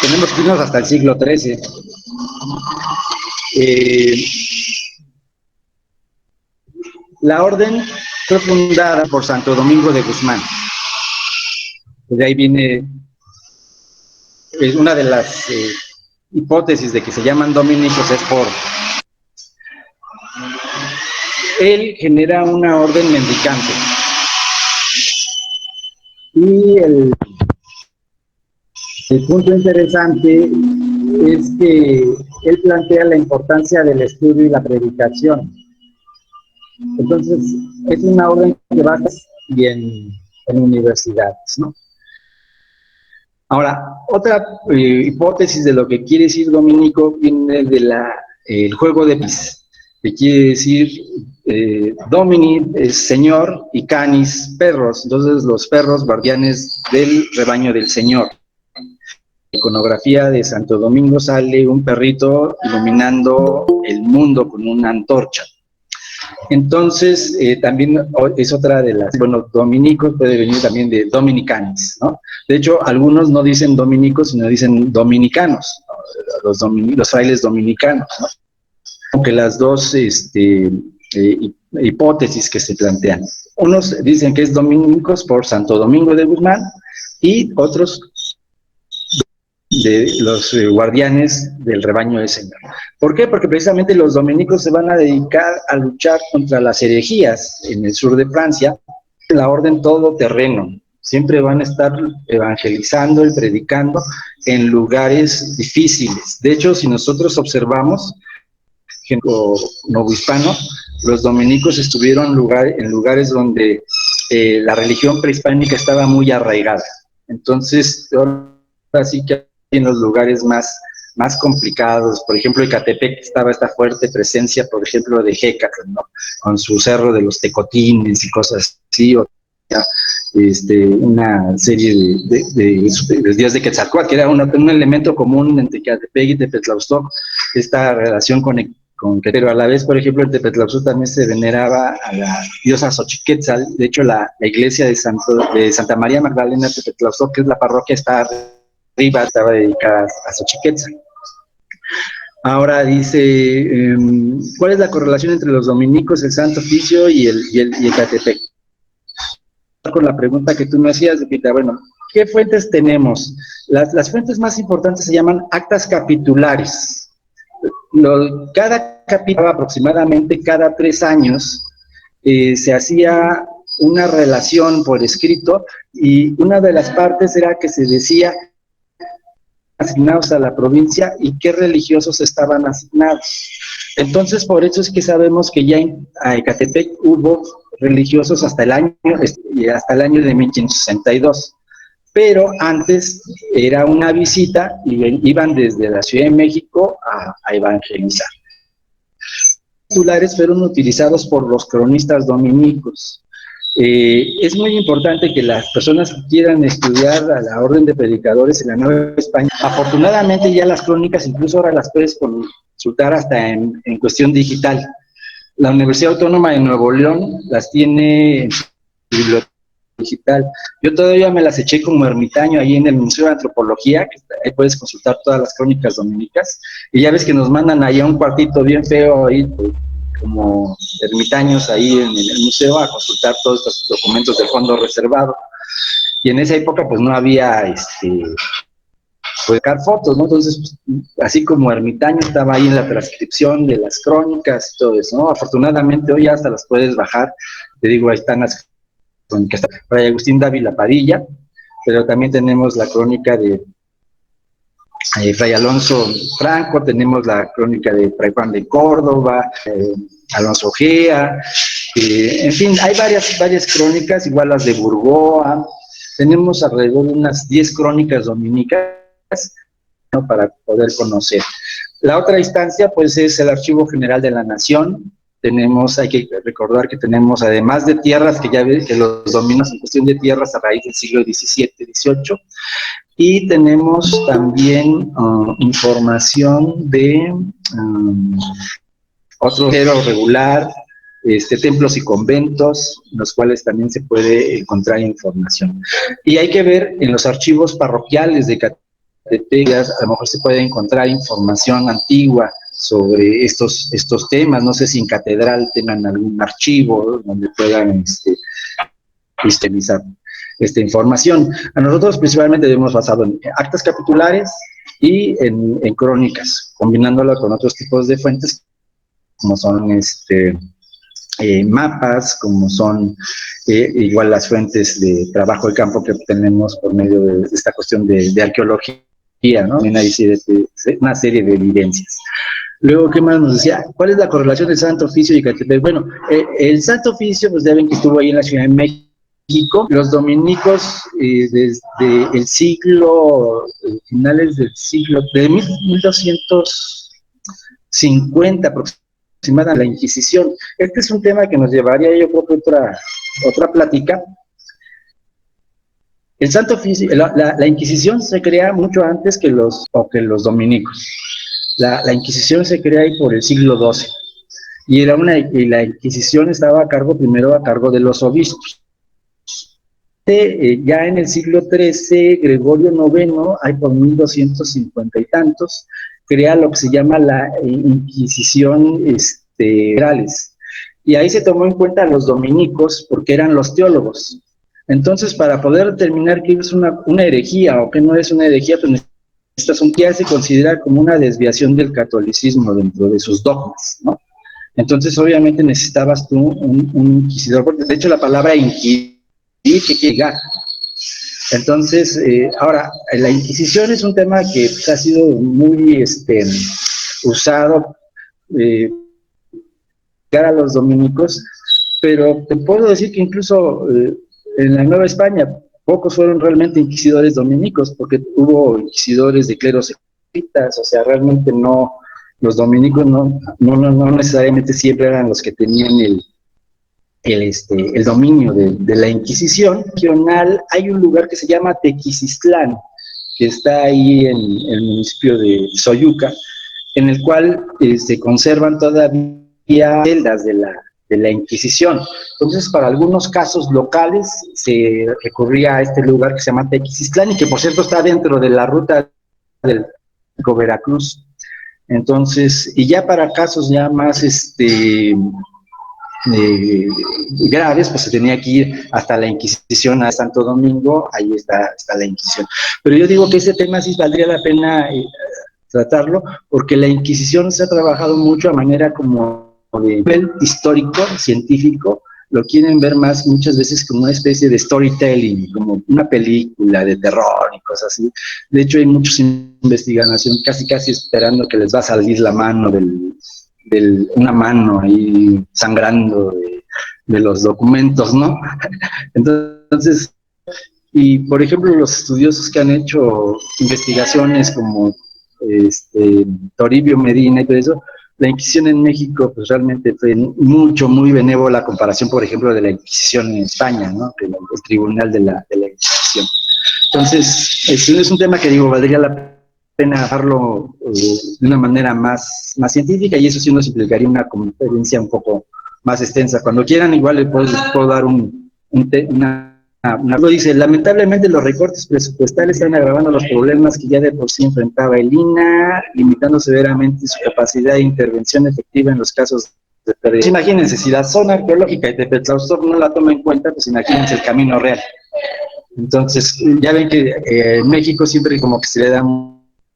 Tenemos que irnos hasta el siglo XIII. La orden fue fundada por Santo Domingo de Guzmán. De ahí viene una de las hipótesis de que se llaman dominicos, es por... Él genera una orden mendicante. Y el punto interesante es que él plantea la importancia del estudio y la predicación. Entonces, es una orden que va bien en universidades, ¿no? Ahora, otra hipótesis de lo que quiere decir dominico viene de el juego de pis, que quiere decir domini es señor y canis perros, entonces los perros guardianes del rebaño del Señor. En la iconografía de Santo Domingo sale un perrito iluminando el mundo con una antorcha. Entonces, también es otra de las, bueno, dominicos puede venir también de dominicanis, ¿no? De hecho, algunos no dicen dominicos, sino dicen dominicanos, ¿no? Los frailes dominicanos, ¿no? Aunque las dos hipótesis que se plantean. Unos dicen que es dominicos por Santo Domingo de Guzmán y otros de los guardianes del rebaño del Señor. ¿Por qué? Porque precisamente los dominicos se van a dedicar a luchar contra las herejías en el sur de Francia, la orden todoterreno. Siempre van a estar evangelizando y predicando en lugares difíciles. De hecho, si nosotros observamos, novohispano, los dominicos estuvieron en lugares donde la religión prehispánica estaba muy arraigada. Entonces, ahora sí que en los lugares más complicados, por ejemplo, Ecatepec estaba esta fuerte presencia, por ejemplo, de Hécatl, ¿no? Con su cerro de los Tecotines y cosas así, o una serie de días de Quetzalcóatl, que era un elemento común entre Ecatepec y Tepetlauztoc, esta relación con pero a la vez, por ejemplo, en Tepetlauztoc también se veneraba a la diosa Xochiquetzal. De hecho, la iglesia de Santa María Magdalena de Tepetlauztoc, que es la parroquia, está arriba, estaba dedicada a Xochiquetzal. Ahora dice, ¿cuál es la correlación entre los dominicos, el Santo Oficio y Ecatepec? Con la pregunta que tú me hacías, Lupita, bueno, ¿qué fuentes tenemos? Las fuentes más importantes se llaman actas capitulares. Cada capítulo, aproximadamente cada 3 años, se hacía una relación por escrito, y una de las partes era que se decía asignados a la provincia y qué religiosos estaban asignados. Entonces, por eso es que sabemos que ya en Ecatepec hubo religiosos hasta el año de 1562. Pero antes era una visita y iban desde la Ciudad de México a evangelizar. Los titulares fueron utilizados por los cronistas dominicos. Es muy importante que las personas que quieran estudiar a la Orden de Predicadores en la Nueva España, afortunadamente ya las crónicas incluso ahora las puedes consultar hasta en cuestión digital. La Universidad Autónoma de Nuevo León las tiene en su biblioteca digital. Yo todavía me las eché como ermitaño ahí en el Museo de Antropología, que ahí puedes consultar todas las crónicas dominicas, y ya ves que nos mandan ahí a un cuartito bien feo ahí, como ermitaños ahí en el museo a consultar todos estos documentos del fondo reservado. Y en esa época pues no había pues sacar fotos, ¿no? Entonces, pues, así como ermitaño estaba ahí en la transcripción de las crónicas y todo eso, ¿no? Afortunadamente hoy hasta las puedes bajar, te digo, ahí están las crónicas, Fray Agustín Dávila Padilla, pero también tenemos la crónica de Fray Alonso Franco, tenemos la crónica de Fray Juan de Córdoba, Alonso Gea, en fin, hay varias crónicas, igual las de Burgoa, tenemos alrededor de unas 10 crónicas dominicas, ¿no?, para poder conocer. La otra instancia, pues, es el Archivo General de la Nación. Hay que recordar que tenemos, además de tierras, que ya ves que los dominios en cuestión de tierras a raíz del siglo XVII, XVIII, y tenemos también información de otro género regular, templos y conventos, en los cuales también se puede encontrar información. Y hay que ver en los archivos parroquiales de Ecatepec, a lo mejor se puede encontrar información antigua sobre estos temas. No sé si en catedral tengan algún archivo donde puedan sistematizar esta información. A nosotros principalmente hemos basado en actas capitulares y en crónicas, combinándolo con otros tipos de fuentes, como son mapas, como son igual las fuentes de trabajo de campo que tenemos por medio de esta cuestión de arqueología, ¿no? También hay una serie de evidencias. Luego, ¿qué más nos decía? ¿Cuál es la correlación del Santo Oficio y Ecatepec? Bueno, el Santo Oficio, pues ya ven que estuvo ahí en la Ciudad de México. Los dominicos, desde el siglo, finales del siglo, de 1250 aproximadamente, la Inquisición. Este es un tema que nos llevaría, yo creo que otra plática. El Santo Oficio, la Inquisición se crea mucho antes que los dominicos. La Inquisición se crea ahí por el siglo XII, y la Inquisición estaba primero a cargo de los obispos. Ya en el siglo XIII, Gregorio IX, ahí por 1250 y tantos, crea lo que se llama la Inquisición generales, y ahí se tomó en cuenta a los dominicos porque eran los teólogos. Entonces, para poder determinar qué es una herejía o qué no es una herejía, pues ya se considera como una desviación del catolicismo dentro de sus dogmas, ¿no? Entonces, obviamente necesitabas tú un inquisidor, porque de hecho la palabra inquirir quiere llegar. Entonces, ahora, la Inquisición es un tema que pues, ha sido muy usado a los dominicos, pero te puedo decir que incluso en la Nueva España pocos fueron realmente inquisidores dominicos, porque hubo inquisidores de cleros jesuitas, o sea, realmente no, los dominicos no necesariamente siempre eran los que tenían el dominio de la Inquisición regional. Hay un lugar que se llama Tequisistlán, que está ahí en el municipio de Soyuca, en el cual se conservan todavía celdas de la Inquisición. Entonces, para algunos casos locales se recurría a este lugar que se llama Tequisistlán, y que por cierto está dentro de la ruta del Veracruz. Entonces, y ya para casos ya más graves, pues se tenía que ir hasta la Inquisición, a Santo Domingo, ahí está la Inquisición. Pero yo digo que ese tema sí valdría la pena tratarlo, porque la Inquisición se ha trabajado mucho a manera como de nivel histórico, científico, lo quieren ver más muchas veces como una especie de storytelling, como una película de terror y cosas así. De hecho, hay muchos investigación casi esperando que les va a salir la mano una mano ahí sangrando de los documentos, ¿no? Entonces, y por ejemplo, los estudiosos que han hecho investigaciones como Toribio Medina y todo eso, la Inquisición en México pues realmente fue muy benévola a comparación, por ejemplo, de la Inquisición en España, ¿no? Que el Tribunal de la Inquisición. Entonces, es un tema que digo, valdría la pena hablarlo de una manera más científica, y eso sí nos implicaría una conferencia un poco más extensa. Cuando quieran, igual les puedo dar una dice, lamentablemente los recortes presupuestales están agravando los problemas que ya de por sí enfrentaba el INAH, limitando severamente su capacidad de intervención efectiva en los casos de pérdida. Imagínense, si la zona arqueológica de Tepetlaustoc no la toma en cuenta, pues imagínense el camino real. Entonces, ya ven que en México siempre como que se le da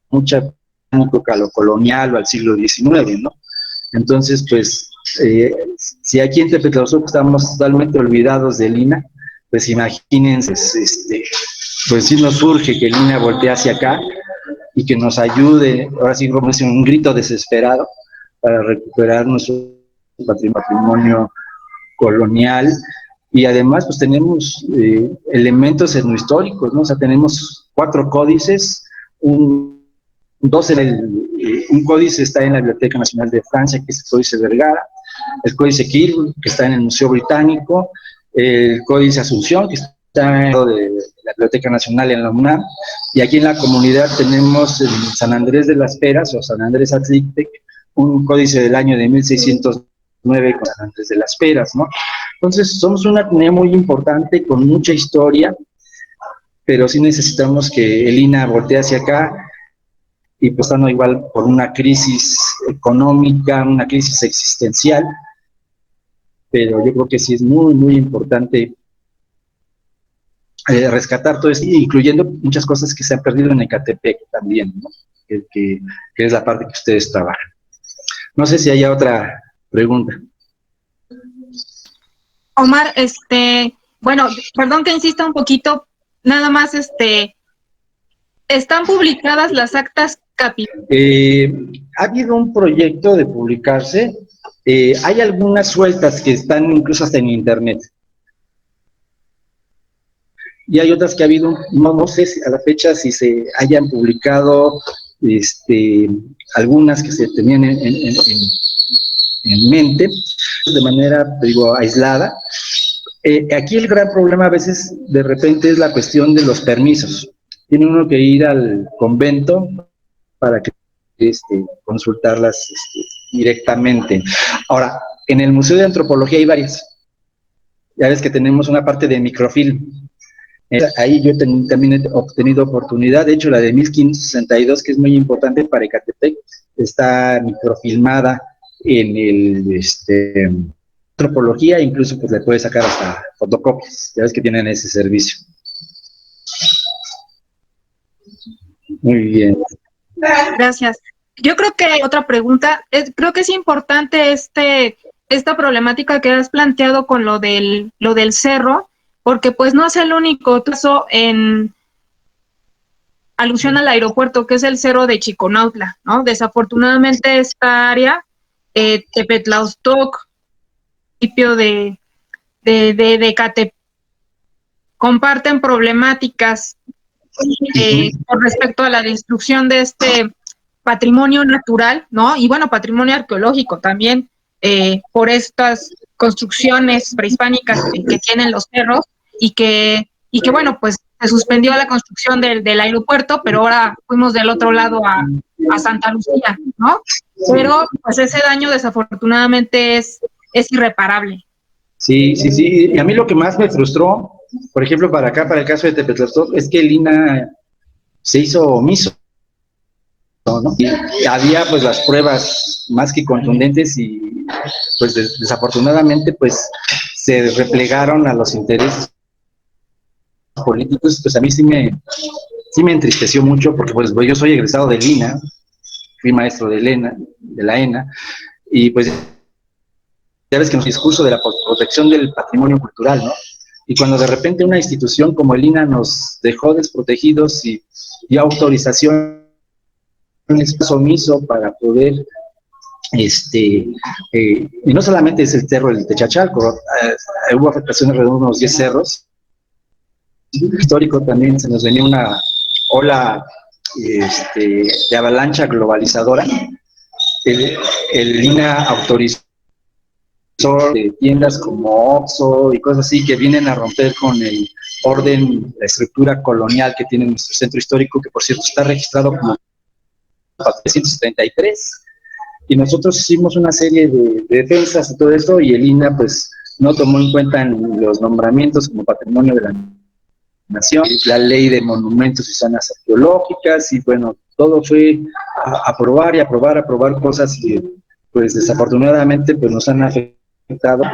mucha época a lo colonial o al siglo XIX, ¿no? Entonces, pues, si aquí en Tepetlaustoc estamos totalmente olvidados del INAH, pues imagínense, pues sí nos surge que el INAH voltee hacia acá y que nos ayude, ahora sí como es un grito desesperado, para recuperar nuestro patrimonio colonial. Y además pues tenemos elementos etnohistóricos, ¿no? O sea, tenemos 4 códices, un códice está en la Biblioteca Nacional de Francia, que es el Códice Vergara, el Códice Kirby, que está en el Museo Británico, el Códice Asunción, que está en la Biblioteca Nacional en la UNAM, y aquí en la comunidad tenemos en San Andrés de las Peras, o San Andrés Atlixtec, un códice del año de 1609 con San Andrés de las Peras, ¿no? Entonces, somos una comunidad muy importante, con mucha historia, pero sí necesitamos que el INAH voltee hacia acá, y pues estando igual por una crisis económica, una crisis existencial, pero yo creo que sí es muy importante rescatar todo esto, incluyendo muchas cosas que se han perdido en Ecatepec también, ¿no? que es la parte que ustedes trabajan. No sé si haya otra pregunta. Omar, bueno, perdón que insista un poquito, nada más, ¿están publicadas las actas capitales? Ha habido un proyecto de publicarse, hay algunas sueltas que están incluso hasta en internet, y hay otras que ha habido, no sé si a la fecha si se hayan publicado algunas que se tenían en mente de manera, digo, aislada. Aquí el gran problema a veces de repente es la cuestión de los permisos. Tiene uno que ir al convento para que consultarlas directamente. Ahora, en el Museo de Antropología hay varias. Ya ves que tenemos una parte de microfilm. Ahí yo también he obtenido oportunidad, de hecho la de 1562, que es muy importante para Ecatepec, está microfilmada en el Antropología, incluso pues le puedes sacar hasta fotocopias, ya ves que tienen ese servicio. Muy bien. Gracias. Yo creo que otra pregunta, creo que es importante esta problemática que has planteado con lo del cerro, porque pues no es el único caso en alusión al aeropuerto, que es el cerro de Chiconautla, ¿no? Desafortunadamente esta área, Tepetlaustoc, municipio de Ecatepec, comparten problemáticas con respecto a la destrucción de este patrimonio natural, ¿no? Y bueno, patrimonio arqueológico también, por estas construcciones prehispánicas que tienen los cerros, y que bueno, pues se suspendió la construcción del aeropuerto, pero ahora fuimos del otro lado a Santa Lucía, ¿no? Pero pues ese daño desafortunadamente es irreparable. Sí, y a mí lo que más me frustró, por ejemplo, para acá, para el caso de Tepetlaustoc, es que el INAH se hizo omiso, ¿no? Y había pues las pruebas más que contundentes, y pues desafortunadamente pues se replegaron a los intereses políticos. Pues a mí sí me entristeció mucho, porque pues yo soy egresado del INAH, fui maestro de la ENA, y pues ya ves que en el discurso de la protección del patrimonio cultural, ¿no? Y cuando de repente una institución como el INAH nos dejó desprotegidos y dio autorizaciones omiso para poder, y no solamente es el cerro del Techachalco, hubo afectaciones alrededor de unos 10 cerros. Histórico también se nos venía una ola de avalancha globalizadora. El INAH autorizó tiendas como Oxxo y cosas así que vienen a romper con el orden, la estructura colonial que tiene nuestro centro histórico, que por cierto está registrado como 333, y nosotros hicimos una serie de defensas y todo eso, y el INAH pues no tomó en cuenta los nombramientos como patrimonio de la nación, la ley de monumentos y zonas arqueológicas, y bueno, todo fue a aprobar cosas que pues desafortunadamente pues nos han afectado,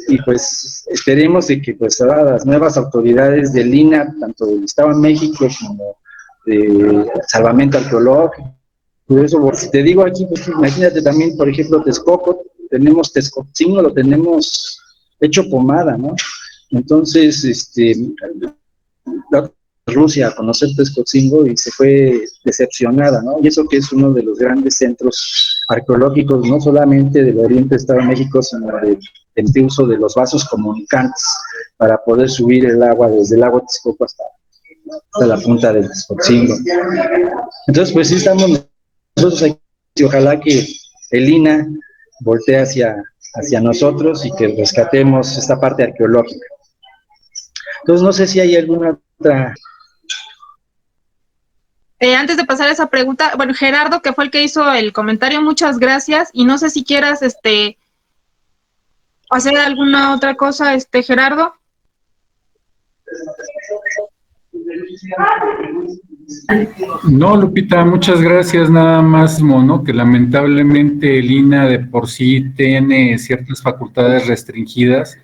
y pues esperemos de que pues ahora las nuevas autoridades del INAH, tanto del Estado de México como de salvamento arqueológico, por eso, si te digo aquí, pues imagínate también, por ejemplo, Texcoco, tenemos Texcocingo, lo tenemos hecho pomada, ¿no? Entonces, Rusia a conocer Texcocingo y se fue decepcionada, ¿no? Y eso que es uno de los grandes centros arqueológicos, no solamente del oriente de Estado de México, sino del uso de los vasos comunicantes para poder subir el agua desde el lago Texcoco hasta la punta del Texcocingo. Entonces, pues sí estamos nosotros aquí, y ojalá que el INAH voltee hacia nosotros y que rescatemos esta parte arqueológica. Entonces, no sé si hay alguna otra. Antes de pasar a esa pregunta, bueno, Gerardo, que fue el que hizo el comentario, muchas gracias, y no sé si quieras hacer alguna otra cosa, Gerardo. No, Lupita, muchas gracias. Nada más, ¿no? Que lamentablemente el INAH de por sí tiene ciertas facultades restringidas,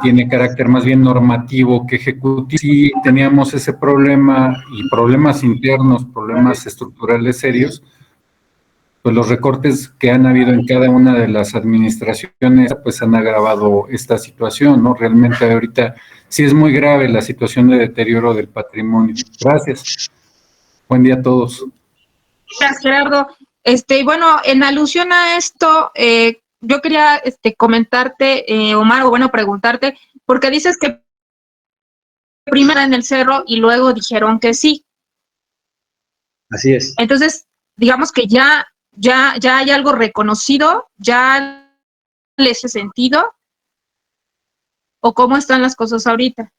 tiene carácter más bien normativo que ejecutivo. Sí, teníamos ese problema y problemas internos, problemas estructurales serios, pues los recortes que han habido en cada una de las administraciones pues han agravado esta situación, ¿no? Realmente ahorita sí es muy grave la situación de deterioro del patrimonio. Gracias. Buen día a todos. Gracias, Gerardo. Bueno, en alusión a esto, yo quería comentarte, Omar, o bueno, preguntarte, porque dices que primero en el cerro y luego dijeron que sí. Así es. Entonces, digamos que ya hay algo reconocido, ya les he sentido, o cómo están las cosas ahorita.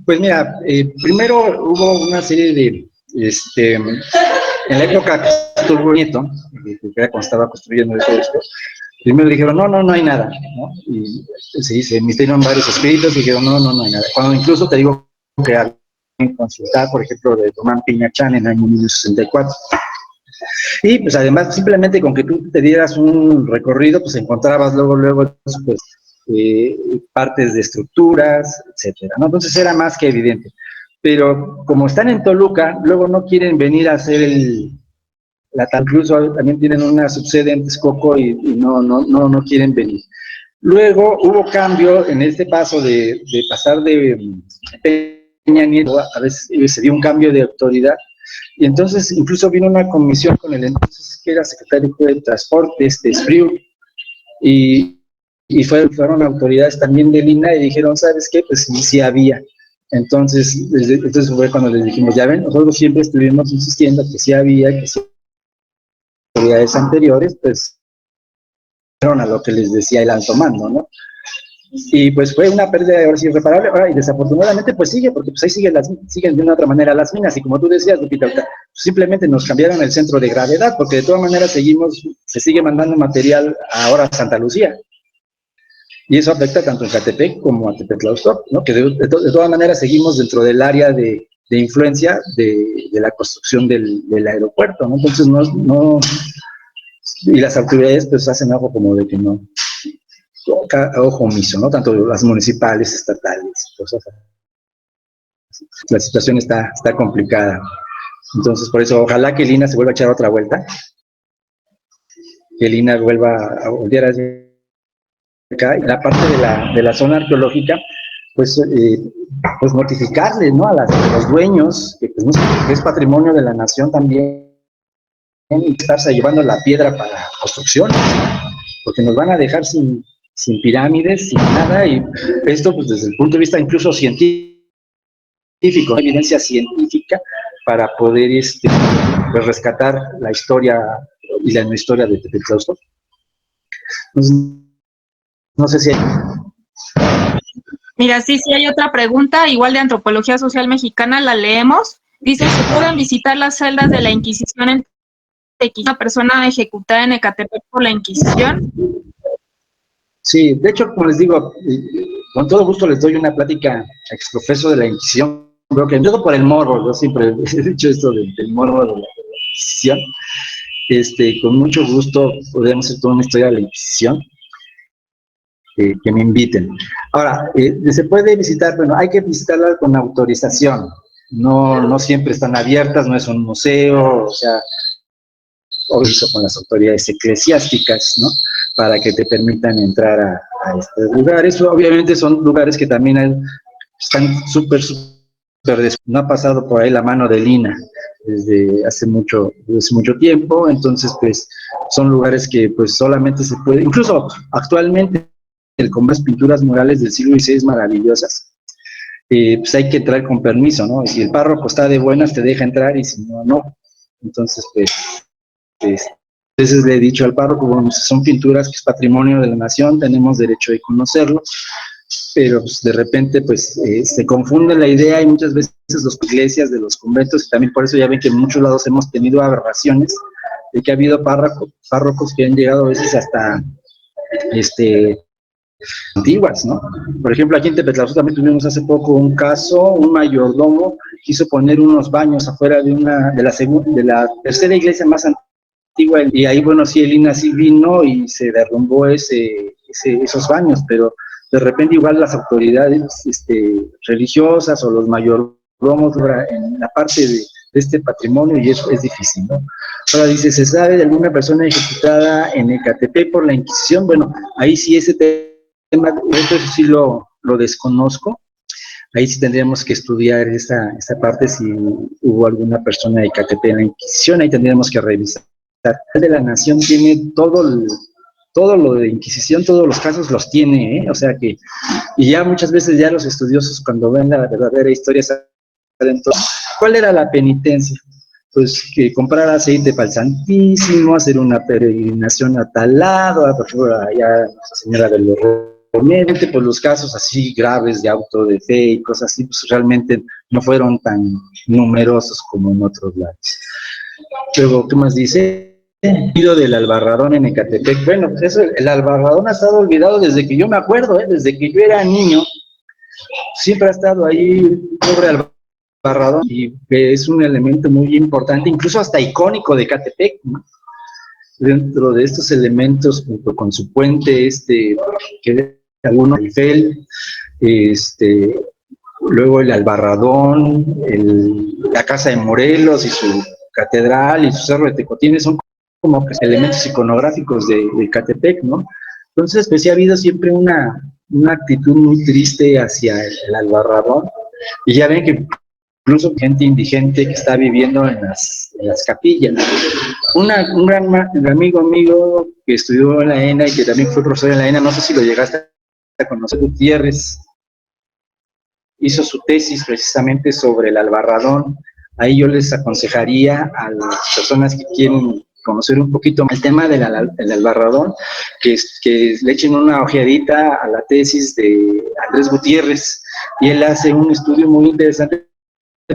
Pues mira, primero hubo una serie de, en la época que estuvo Nieto, que era cuando estaba construyendo todo esto, primero dijeron, no hay nada, ¿no? Y sí, se emitieron varios escritos y dijeron, no hay nada. Cuando incluso te digo que alguien consultar, por ejemplo, de Tomán Piñachán en el año 1964. Y pues además, simplemente con que tú te dieras un recorrido, pues encontrabas luego, pues, partes de estructuras, etcétera, ¿no? Entonces era más que evidente. Pero como están en Toluca, luego no quieren venir a hacer incluso también tienen una subsede en Texcoco y no quieren venir. Luego hubo cambio en este paso de pasar de Peña Nieto, a veces se dio un cambio de autoridad, y entonces incluso vino una comisión con el entonces que era secretario de Transporte, Espriu, y fueron autoridades también del INAH y dijeron, ¿sabes qué? Pues sí había. Entonces fue cuando les dijimos, ya ven, nosotros siempre estuvimos insistiendo que sí había, que sí autoridades anteriores, pues fueron a lo que les decía el alto mando, ¿no? Y pues fue una pérdida ahora sí irreparable, y desafortunadamente pues sigue, porque pues ahí siguen de una otra manera las minas, y como tú decías, Lupita, simplemente nos cambiaron el centro de gravedad, porque de todas maneras se sigue mandando material ahora a Santa Lucía. Y eso afecta tanto en Catepec como a Tepetlaustoc, ¿no? Que de todas maneras seguimos dentro del área de influencia de la construcción del aeropuerto, ¿no? Entonces y las autoridades pues hacen algo como de que no, ojo omiso, ¿no? Tanto las municipales, estatales, cosas así. La situación está complicada. Entonces, por eso, ojalá que el INAH se vuelva a echar otra vuelta, que el INAH vuelva a voltear acá, en la parte de la zona arqueológica, pues notificarle, ¿no? A los dueños, que, pues, no sé, que es patrimonio de la nación también, y estarse llevando la piedra para construcción, porque nos van a dejar sin pirámides, sin nada, y esto, pues, desde el punto de vista incluso científico, evidencia científica, para poder pues, rescatar la historia y la no historia de Tepetlausto. Entonces, no sé si hay... Mira, sí hay otra pregunta, igual de Antropología Social Mexicana, la leemos. Dice, ¿se pueden visitar las celdas de la Inquisición en Tequila, una persona ejecutada en Ecatepec por la Inquisición? Sí, de hecho, como les digo, con todo gusto les doy una plática exprofeso de la Inquisición. Creo que yo por el morbo, yo siempre he dicho esto del morbo de la Inquisición. Con mucho gusto podemos hacer toda una historia de la Inquisición. Que me inviten. Ahora, se puede visitar, bueno, hay que visitarla con autorización. No siempre están abiertas, no es un museo, o sea, obvio con las autoridades eclesiásticas, ¿no? Para que te permitan entrar a estos lugares. Obviamente son lugares que también están súper, no ha pasado por ahí la mano de Lina desde hace mucho tiempo, entonces pues son lugares que pues solamente se puede, incluso actualmente con las pinturas murales del siglo XVI maravillosas, pues hay que entrar con permiso, ¿no? Si el párroco está de buenas te deja entrar y si no, no. Entonces pues a veces le he dicho al párroco, bueno, son pinturas que es patrimonio de la nación, tenemos derecho de conocerlo, pero pues, de repente pues se confunde la idea y muchas veces las iglesias de los conventos, y también por eso ya ven que en muchos lados hemos tenido aberraciones, de que ha habido párrocos que han llegado a veces hasta antiguas, ¿no? Por ejemplo, aquí en Tepetlausto también tuvimos hace poco un caso, un mayordomo quiso poner unos baños afuera de la tercera iglesia más antigua, y ahí, bueno, sí, el INA sí vino y se derrumbó esos baños, pero de repente igual las autoridades religiosas o los mayordomos en la parte de este patrimonio, y eso es difícil, ¿no? Ahora dice, ¿se sabe de alguna persona ejecutada en Ecatepec por la Inquisición? Bueno, ahí sí ese tema, eso sí lo desconozco. Ahí sí tendríamos que estudiar esta parte, si hubo alguna persona de Ecatepec en la Inquisición, ahí tendríamos que revisar. De la Nación tiene todo lo de Inquisición, todos los casos los tiene, ¿eh? O sea que, y ya muchas veces ya los estudiosos cuando ven la verdadera historia saben todo. ¿Cuál era la penitencia? Pues que comprar aceite para el Santísimo, hacer una peregrinación a tal lado, por ejemplo, allá Nuestra Señora de los Remedios, pues los casos así graves de auto de fe y cosas así, pues realmente no fueron tan numerosos como en otros lados. Luego, ¿qué más dice? Del Albarradón en Ecatepec. Bueno, pues eso, el Albarradón ha estado olvidado desde que yo me acuerdo, desde que yo era niño. Siempre ha estado ahí sobre Albarradón y es un elemento muy importante, incluso hasta icónico de Ecatepec, ¿no? Dentro de estos elementos, junto con su puente, que algunos, Eiffel, luego el Albarradón, la Casa de Morelos y su catedral y su Cerro de Tecotines son como elementos iconográficos de Ecatepec, ¿no? Entonces, pues sí ha habido siempre una actitud muy triste hacia el Albarradón, y ya ven que incluso gente indigente que está viviendo en las capillas. Un gran amigo mío que estudió en la ENA y que también fue profesor en la ENA, no sé si lo llegaste a conocer, Gutiérrez, hizo su tesis precisamente sobre el Albarradón. Ahí yo les aconsejaría a las personas que quieren conocer un poquito más el tema del Albarradón, que le echen una ojeadita a la tesis de Andrés Gutiérrez, y él hace un estudio muy interesante,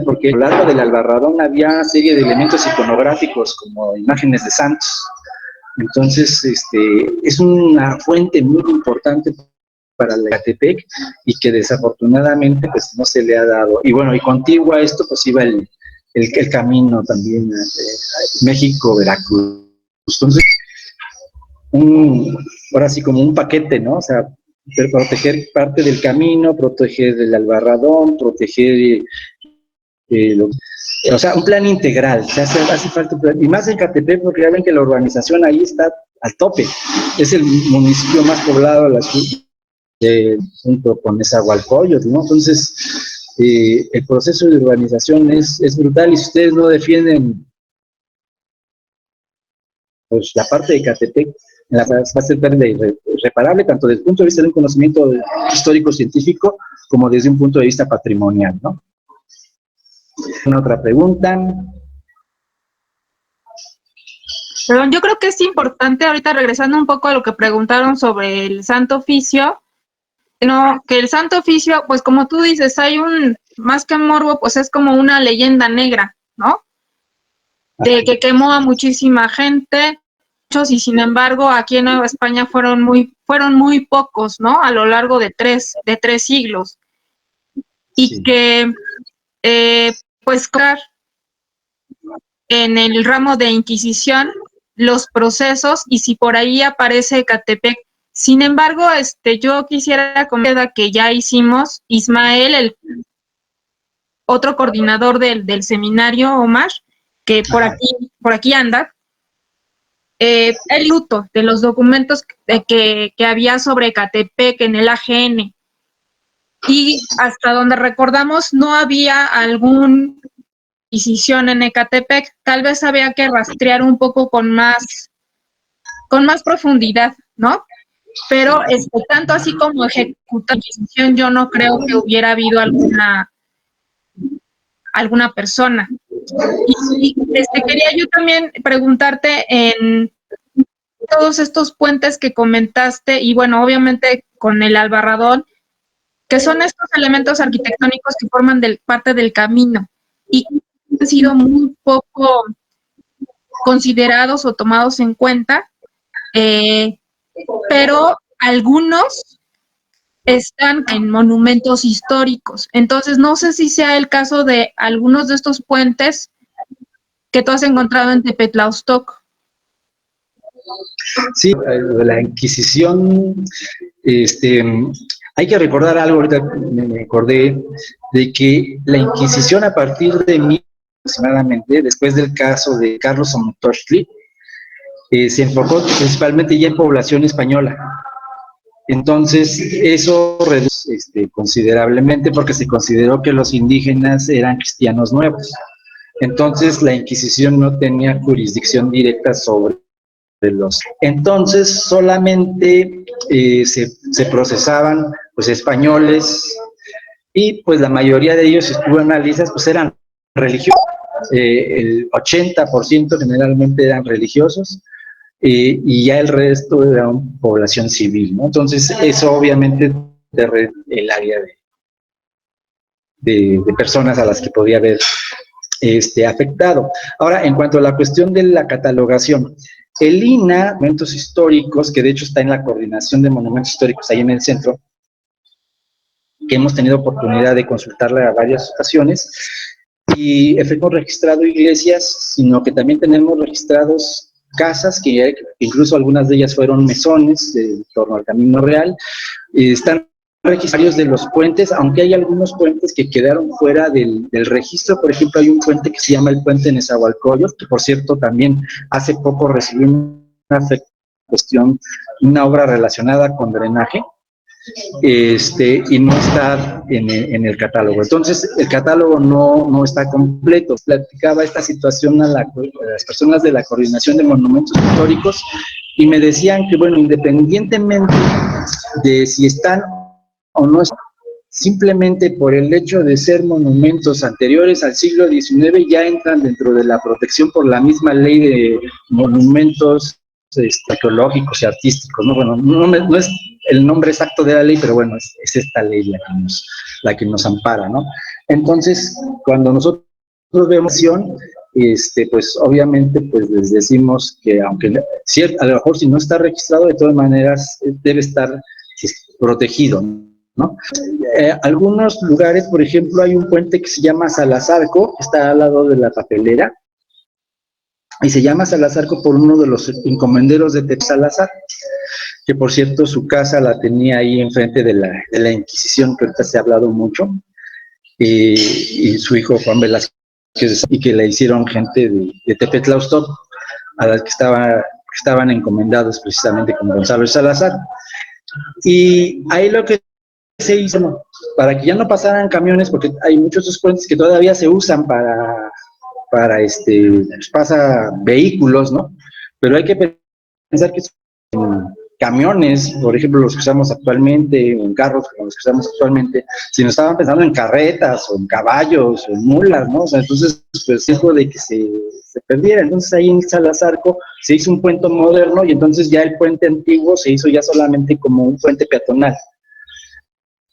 porque a lo largo del Albarradón había serie de elementos iconográficos como imágenes de santos. Entonces, es una fuente muy importante para la Ecatepec y que desafortunadamente pues no se le ha dado. Y bueno, y contiguo a esto pues iba el camino también México-Veracruz. Entonces, ahora sí como un paquete, ¿no? O sea, proteger parte del camino, proteger el Albarradón, proteger o sea, un plan integral, hace falta un plan, y más en Ecatepec, porque ya ven que la urbanización ahí está al tope. Es el municipio más poblado de la ciudad, junto con Nezahualcóyotl, ¿no? Entonces, el proceso de urbanización es brutal, y si ustedes no defienden pues, la parte de Ecatepec, va a ser pérdida irreparable, tanto desde el punto de vista de un conocimiento histórico-científico como desde un punto de vista patrimonial, ¿no? Una otra pregunta. Perdón, yo creo que es importante, ahorita regresando un poco a lo que preguntaron sobre el Santo Oficio, no, que el Santo Oficio, pues como tú dices, hay más que morbo, pues es como una leyenda negra, ¿no? De que quemó a muchísima gente, y sin embargo aquí en Nueva España fueron muy pocos, ¿no? A lo largo de tres siglos. Y sí, que, pues, en el ramo de Inquisición, los procesos, y si por ahí aparece Ecatepec. Sin embargo, yo quisiera comentar que ya hicimos, Ismael, el otro coordinador del seminario, Omar, que por aquí anda, el luto de los documentos que había sobre Ecatepec en el AGN. Y hasta donde recordamos, no había alguna Inquisición en Ecatepec. Tal vez había que rastrear un poco con más profundidad, ¿no? Pero tanto así como ejecutar Inquisición, yo no creo que hubiera habido alguna persona. Y quería yo también preguntarte en todos estos puentes que comentaste, y bueno, obviamente con el Albarradón, que son estos elementos arquitectónicos que forman parte del camino y han sido muy poco considerados o tomados en cuenta, pero algunos están en monumentos históricos. Entonces, no sé si sea el caso de algunos de estos puentes que tú has encontrado en Tepetlaostoc. Sí, la Inquisición, hay que recordar algo, ahorita me acordé, de que la Inquisición a partir de 1000 aproximadamente, después del caso de Carlos Omotochtli, se enfocó principalmente ya en población española. Entonces, eso reduce considerablemente porque se consideró que los indígenas eran cristianos nuevos. Entonces, la Inquisición no tenía jurisdicción directa sobre los. Entonces, solamente se procesaban pues españoles, y pues la mayoría de ellos, si tú analizas, pues eran religiosos. El 80% generalmente eran religiosos, y ya el resto era población civil, ¿no? Entonces, eso obviamente el área de personas a las que podía haber afectado. Ahora, en cuanto a la cuestión de la catalogación, el INAH, monumentos históricos, que de hecho está en la coordinación de monumentos históricos ahí en el centro, que hemos tenido oportunidad de consultarla a varias ocasiones, y hemos registrado iglesias, sino que también tenemos registrados casas, que incluso algunas de ellas fueron mesones en torno al Camino Real. Están registrarios de los puentes, aunque hay algunos puentes que quedaron fuera del registro. Por ejemplo, hay un puente que se llama el puente Nezahualcóyotl, que por cierto también hace poco recibió una obra relacionada con drenaje, y no está en el catálogo. Entonces, el catálogo no está completo. Platicaba esta situación a las personas de la Coordinación de Monumentos Históricos, y me decían que, bueno, independientemente de si están o no están, simplemente por el hecho de ser monumentos anteriores al siglo XIX, ya entran dentro de la protección por la misma ley de monumentos arqueológicos y artísticos, ¿no? Bueno, no es el nombre exacto de la ley, pero bueno, es esta ley la que nos ampara, ¿no? Entonces, cuando nosotros vemos, pues obviamente pues les decimos que aunque a lo mejor si no está registrado, de todas maneras debe estar protegido, ¿no? Algunos lugares, por ejemplo, hay un puente que se llama Salazarco, está al lado de la papelera, y se llama Salazarco por uno de los encomenderos de Salazar, que por cierto su casa la tenía ahí enfrente de la Inquisición, que ahorita se ha hablado mucho, y su hijo Juan Velázquez, y que le hicieron gente de Tepetlaostoc, a la que estaba estaban encomendados precisamente con Gonzalo Salazar. Y ahí lo que se hizo, para que ya no pasaran camiones, porque hay muchos de esos puentes que todavía se usan para pasa vehículos, ¿no? Pero hay que pensar que son camiones, por ejemplo, los que usamos actualmente, en carros como los que usamos actualmente, si no estaban pensando en carretas, o en caballos, o en mulas, ¿no? O sea, entonces, pues, riesgo de que se perdiera. Entonces, ahí en Salazarco se hizo un puente moderno, y entonces ya el puente antiguo se hizo ya solamente como un puente peatonal.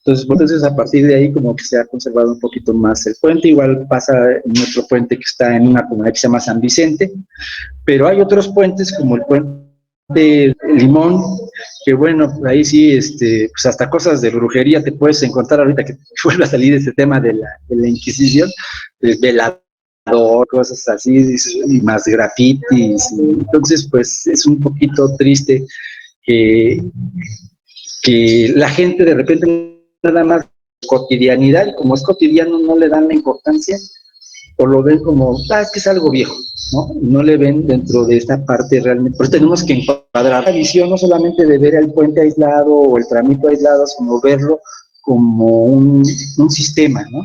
Entonces, a partir de ahí, como que se ha conservado un poquito más el puente. Igual pasa en otro puente que está en una comunidad que se llama San Vicente, pero hay otros puentes, como el puente de Limón, que bueno, ahí sí, pues hasta cosas de brujería te puedes encontrar ahorita que vuelve a salir este tema de la Inquisición, de velador, cosas así, y más grafitis. Entonces, pues es un poquito triste que la gente de repente nada más cotidianidad, y como es cotidiano no le dan la importancia, o lo ven como, es que es algo viejo, ¿no? No le ven dentro de esta parte realmente. Por eso tenemos que encuadrar la visión, no solamente de ver el puente aislado o el tramito aislado, sino verlo como un sistema, ¿no?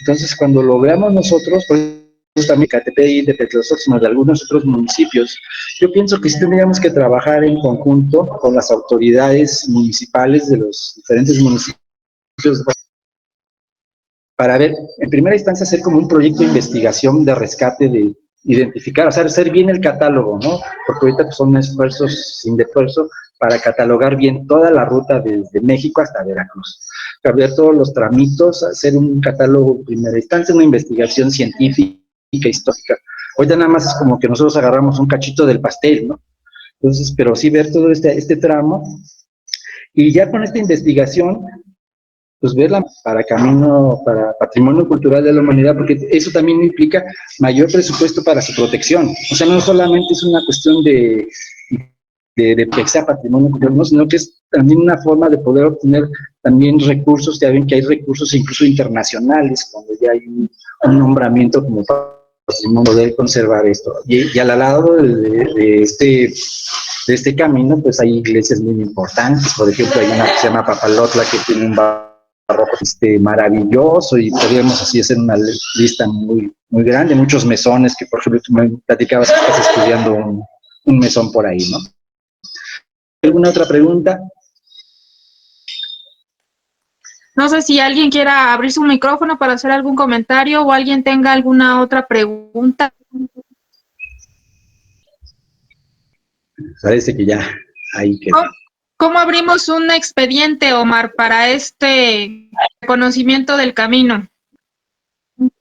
Entonces, cuando lo veamos nosotros, pues también Catepec, de Petlazoc, sino de algunos otros municipios, yo pienso que sí tendríamos que trabajar en conjunto con las autoridades municipales de los diferentes municipios para ver, en primera instancia, hacer como un proyecto de investigación, de rescate, de identificar, o sea, hacer bien el catálogo, ¿no? Porque ahorita pues, son esfuerzos sin esfuerzo para catalogar bien toda la ruta desde México hasta Veracruz. Cambiar todos los tramitos, hacer un catálogo en primera instancia, una investigación científica, histórica. Ahorita nada más es como que nosotros agarramos un cachito del pastel, ¿no? Entonces, pero sí ver todo este tramo, y ya con esta investigación, pues verla para patrimonio cultural de la humanidad, porque eso también implica mayor presupuesto para su protección. O sea, no solamente es una cuestión de que sea patrimonio cultural, ¿no? Sino que es también una forma de poder obtener también recursos. Ya ven que hay recursos incluso internacionales, cuando ya hay un nombramiento como patrimonio, poder conservar esto. Y al lado de este camino, pues hay iglesias muy importantes. Por ejemplo, hay una que se llama Papalotla, que tiene un barroco maravilloso, y podríamos así hacer una lista muy, muy grande. Muchos mesones, que por ejemplo tú me platicabas que estás estudiando un mesón por ahí, ¿no? ¿Alguna otra pregunta? No sé si alguien quiera abrir su micrófono para hacer algún comentario, o alguien tenga alguna otra pregunta. Parece que ya ahí quedó. ¿Cómo abrimos un expediente, Omar, para este reconocimiento del camino?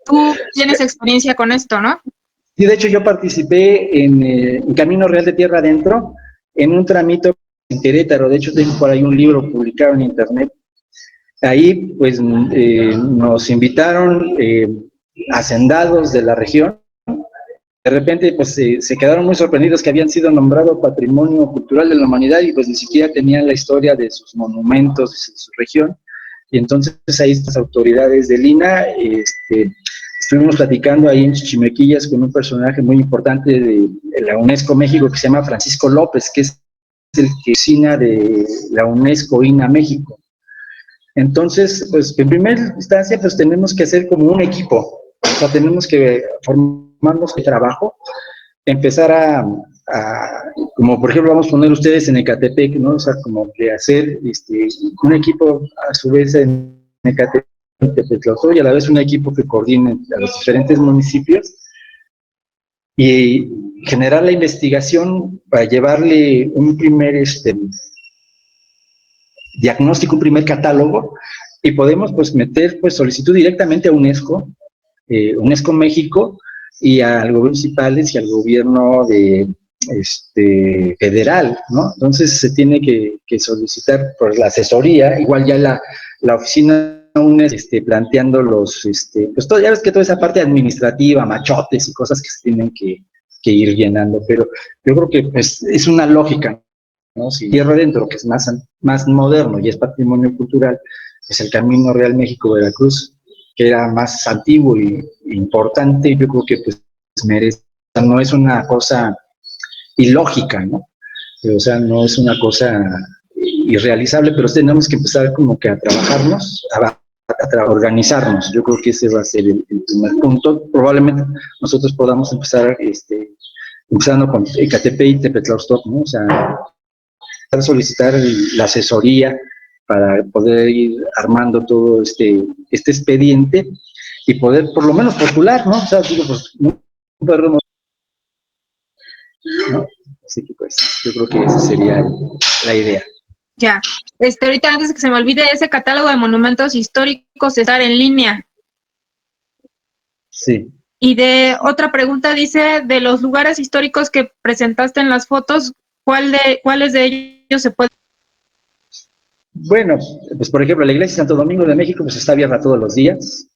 Tú tienes experiencia con esto, ¿no? Sí, de hecho yo participé en Camino Real de Tierra Adentro, en un tramito en Querétaro. De hecho tengo por ahí un libro publicado en internet. Ahí pues nos invitaron hacendados de la región. De repente pues se quedaron muy sorprendidos que habían sido nombrados Patrimonio Cultural de la Humanidad, y pues ni siquiera tenían la historia de sus monumentos, de su región. Y entonces ahí estas autoridades de Lina, estuvimos platicando ahí en Chichimequillas con un personaje muy importante de la UNESCO México, que se llama Francisco López, que es el que cocina de la UNESCO INA México. Entonces, pues en primera instancia, pues tenemos que hacer como un equipo. O sea, tenemos que formarnos de trabajo, empezar como por ejemplo vamos a poner ustedes en Ecatepec, ¿no? O sea, como que hacer un equipo a su vez en Ecatepec, y a la vez un equipo que coordine a los diferentes municipios, y generar la investigación para llevarle un primer diagnóstico, un primer catálogo, y podemos pues meter pues solicitud directamente a UNESCO, UNESCO México, y al gobierno municipales y al gobierno federal, ¿no? Entonces se tiene que solicitar por la asesoría, igual ya la oficina planteando pues ya ves que toda esa parte administrativa, machotes y cosas que se tienen que ir llenando, pero yo creo que pues es una lógica, ¿no? Si Tierra Adentro, que es más moderno y es patrimonio cultural, pues el Camino Real México-Veracruz, que era más antiguo y importante, yo creo que pues merece, no es una cosa ilógica, ¿no? O sea, no es una cosa irrealizable, pero tenemos que empezar como que a trabajarnos, a organizarnos. Yo creo que ese va a ser el primer punto. Probablemente nosotros podamos empezar, empezando con Ecatepec y Tepetlaustok, ¿no? O sea, solicitar la asesoría para poder ir armando todo este expediente y poder por lo menos postular, ¿no? O sea, digo, pues, no perdemos, ¿no? Así que pues, yo creo que esa sería la idea. Ya. Ahorita antes de que se me olvide, ese catálogo de monumentos históricos estar en línea. Sí. Y de otra pregunta dice, de los lugares históricos que presentaste en las fotos, ¿cuáles de ellos se puede? Bueno, pues por ejemplo, la iglesia de Santo Domingo de México pues está abierta todos los días.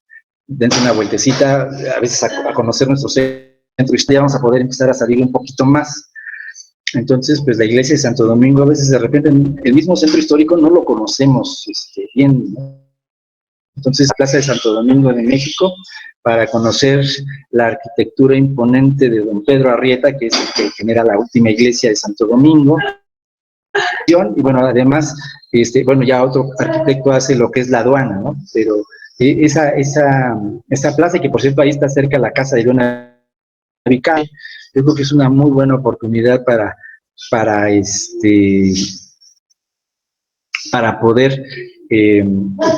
Dense una vueltecita, a veces a conocer nuestro centro histórico, vamos a poder empezar a salir un poquito más. Entonces, pues la iglesia de Santo Domingo, a veces de repente el mismo centro histórico no lo conocemos bien, ¿no? Entonces, la Plaza de Santo Domingo de México, para conocer la arquitectura imponente de don Pedro Arrieta, que es el que genera la última iglesia de Santo Domingo. Y bueno, además, bueno, ya otro arquitecto hace lo que es la aduana, ¿no? Pero esa plaza, que por cierto ahí está cerca de la casa de Leona Vicario, yo creo que es una muy buena oportunidad para poder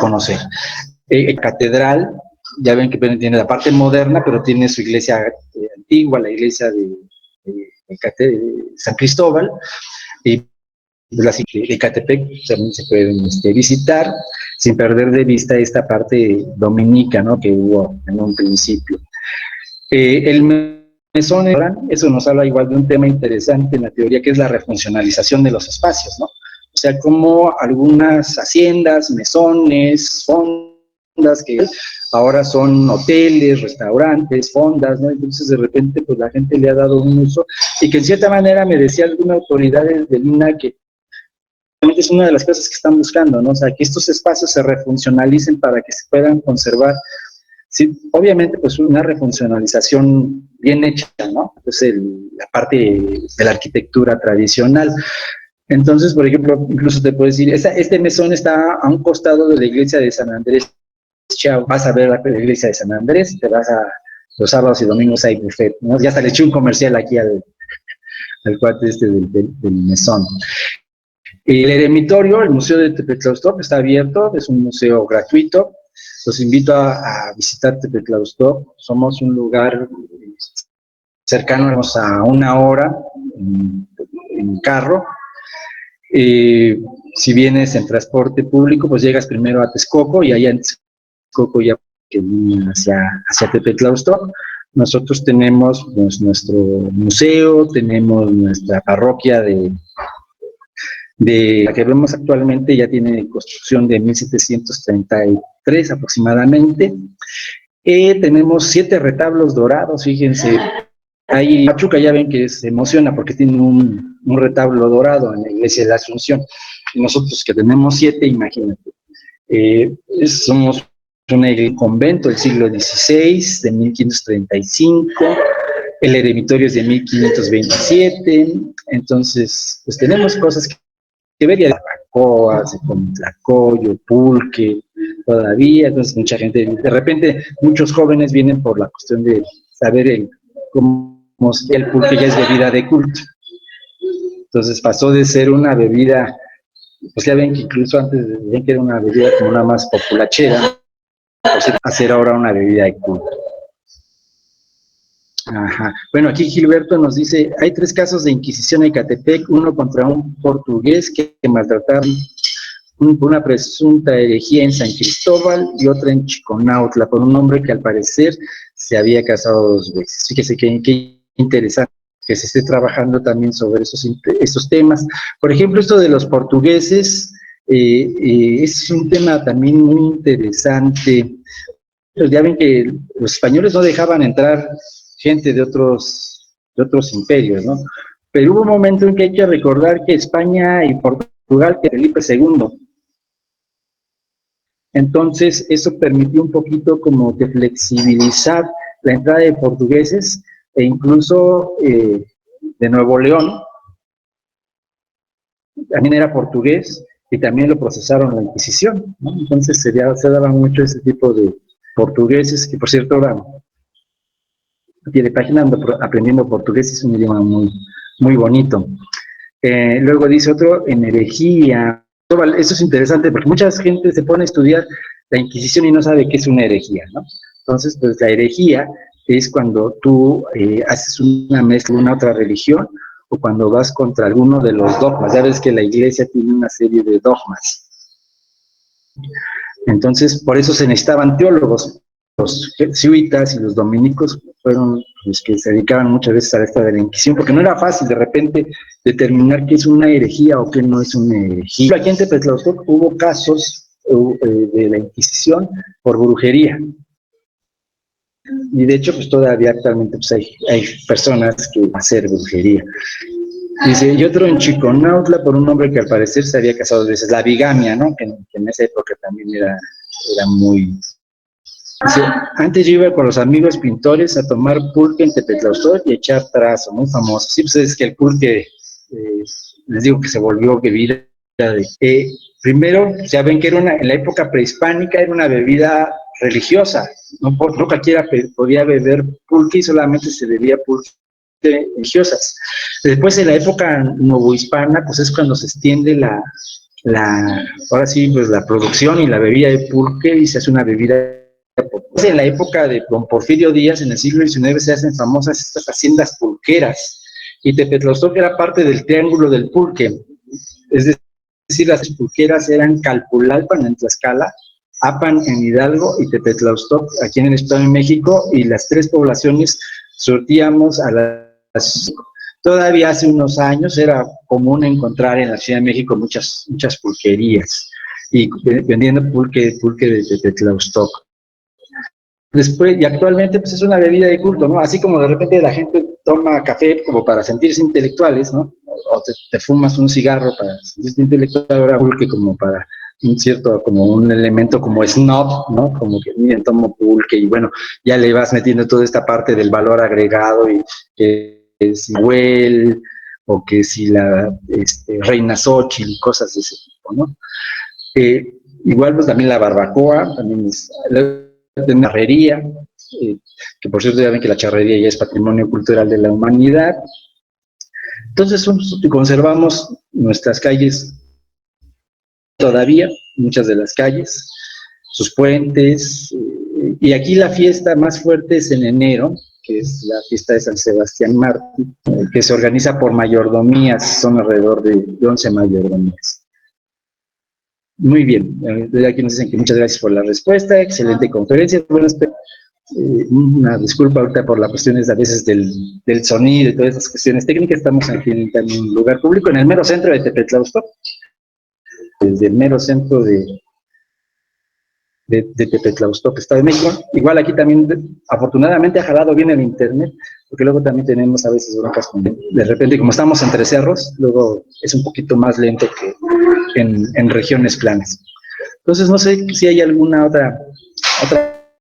conocer. Catedral, ya ven que tiene la parte moderna, pero tiene su iglesia antigua, la iglesia de San Cristóbal, y las de Ecatepec también se pueden visitar, sin perder de vista esta parte dominica, ¿no?, que hubo en un principio. El mesón, eso nos habla igual de un tema interesante en la teoría, que es la refuncionalización de los espacios, ¿no? O sea, como algunas haciendas, mesones, fondas, que ahora son hoteles, restaurantes, fondas, ¿no? Entonces, de repente, pues la gente le ha dado un uso, y que en cierta manera me decía alguna autoridad del INAH que es una de las cosas que están buscando, ¿no? O sea, que estos espacios se refuncionalicen para que se puedan conservar. Sí, obviamente, pues una refuncionalización bien hecha, ¿no? Es la parte de la arquitectura tradicional. Entonces, por ejemplo, incluso te puedo decir, este mesón está a un costado de la iglesia de San Andrés. Vas a ver la iglesia de San Andrés, te vas a los sábados y domingos hay buffet, ¿no? Ya hasta le eché un comercial aquí al cuate del mesón. El eremitorio, el Museo de Tepetlaustok, está abierto, es un museo gratuito. Los invito a visitar Tepetlaustok. Somos un lugar cercano a 1 hora en carro. Si vienes en transporte público, pues llegas primero a Texcoco, y allá en Texcoco ya que viene hacia Tepetlaustok. Nosotros tenemos pues, nuestro museo, tenemos nuestra parroquia de la que vemos actualmente, ya tiene construcción de 1733 aproximadamente. Tenemos 7 retablos dorados, fíjense. Ahí Pachuca ya ven que se emociona porque tiene un retablo dorado en la iglesia de la Asunción. Y nosotros que tenemos 7, imagínate. Somos un convento del siglo XVI, de 1535. El eremitorio es de 1527. Entonces, pues tenemos cosas que ver, de Barbacoa, se come tlacoyo, pulque, todavía. Entonces mucha gente, de repente muchos jóvenes vienen por la cuestión de saber cómo el pulque ya es bebida de culto. Entonces pasó de ser una bebida, pues ya ven que incluso antes decían que era una bebida como una más populachera, a ser ahora una bebida de culto. Ajá. Bueno, aquí Gilberto nos dice, hay 3 casos de inquisición en Ecatepec, uno contra un portugués que maltrataron por una presunta herejía en San Cristóbal, y otra en Chiconautla por un hombre que al parecer se había casado 2 veces. Fíjese qué interesante que se esté trabajando también sobre esos temas. Por ejemplo, esto de los portugueses es un tema también muy interesante. Pues ya ven que los españoles no dejaban entrar gente de otros imperios, ¿no? Pero hubo un momento en que hay que recordar que España y Portugal, que Felipe II. Entonces, eso permitió un poquito como de flexibilizar la entrada de portugueses, e incluso de Nuevo León, también era portugués, y también lo procesaron en la Inquisición, ¿no? Entonces se daba mucho ese tipo de portugueses, que por cierto ahora tiene página aprendiendo portugués, es un idioma muy, muy bonito. Luego dice otro, en herejía. Eso es interesante porque mucha gente se pone a estudiar la Inquisición y no sabe qué es una herejía, ¿no? Entonces, pues la herejía es cuando tú haces una mezcla de una otra religión o cuando vas contra alguno de los dogmas. Ya ves que la iglesia tiene una serie de dogmas. Entonces, por eso se necesitaban teólogos. Los jesuitas y los dominicos fueron los que se dedicaban muchas veces a esta de la Inquisición, porque no era fácil de repente determinar qué es una herejía o qué no es una herejía. Aquí en Tepetlaustoc hubo casos de la Inquisición por brujería. Y de hecho, pues todavía actualmente pues, hay personas que hacen brujería. Dice, y otro en Chiconautla por un hombre que al parecer se había casado 2 veces. La bigamia, ¿no? Que en esa época también era muy... Dice, antes yo iba con los amigos pintores a tomar pulque en Tepetlaustoc y echar trazo, muy famoso. Sí, pues es que el pulque, les digo que se volvió bebida primero, ya ven que en la época prehispánica era una bebida religiosa, no cualquiera podía beber pulque y solamente se bebía pulque religiosas. Después, en la época novohispana, pues es cuando se extiende ahora sí, pues la producción y la bebida de pulque y se hace una bebida. En la época de don Porfirio Díaz, en el siglo XIX, se hacen famosas estas haciendas pulqueras, y Tepetlaustoc era parte del triángulo del pulque, es decir, las pulqueras eran Calpulalpan en Tlaxcala, Apan en Hidalgo y Tepetlaustoc aquí en el Estado de México, y las 3 poblaciones surtíamos a las... Todavía hace unos años era común encontrar en la Ciudad de México muchas pulquerías, y vendiendo pulque de Tepetlaustoc. Después, y actualmente pues es una bebida de culto, ¿no? Así como de repente la gente toma café como para sentirse intelectuales, ¿no? O te fumas un cigarro para sentirse intelectual, ahora pulque como para como un elemento como snob, ¿no? Como que, miren, tomo pulque y bueno, ya le vas metiendo toda esta parte del valor agregado y que si Huel o que si la Reina Xóchitl y cosas de ese tipo, ¿no? Igual pues también la barbacoa, también es... de charrería, que por cierto ya ven que la charrería ya es patrimonio cultural de la humanidad. Entonces conservamos nuestras calles todavía, muchas de las calles, sus puentes, y aquí la fiesta más fuerte es en enero, que es la fiesta de San Sebastián Mártir, que se organiza por mayordomías, son alrededor de 11 mayordomías. Muy bien, aquí nos dicen que muchas gracias por la respuesta, excelente conferencia. Bueno, una disculpa ahorita por las cuestiones a veces del sonido y todas esas cuestiones técnicas. Estamos aquí en un lugar público, en el mero centro de Tepetlaustoc, desde el mero centro de Tepetlaustoc, Estado de México. Igual aquí también, afortunadamente, ha jalado bien el internet, porque luego también tenemos a veces broncas con, de repente, como estamos entre cerros, luego es un poquito más lento que en regiones planas. Entonces, no sé si hay alguna otra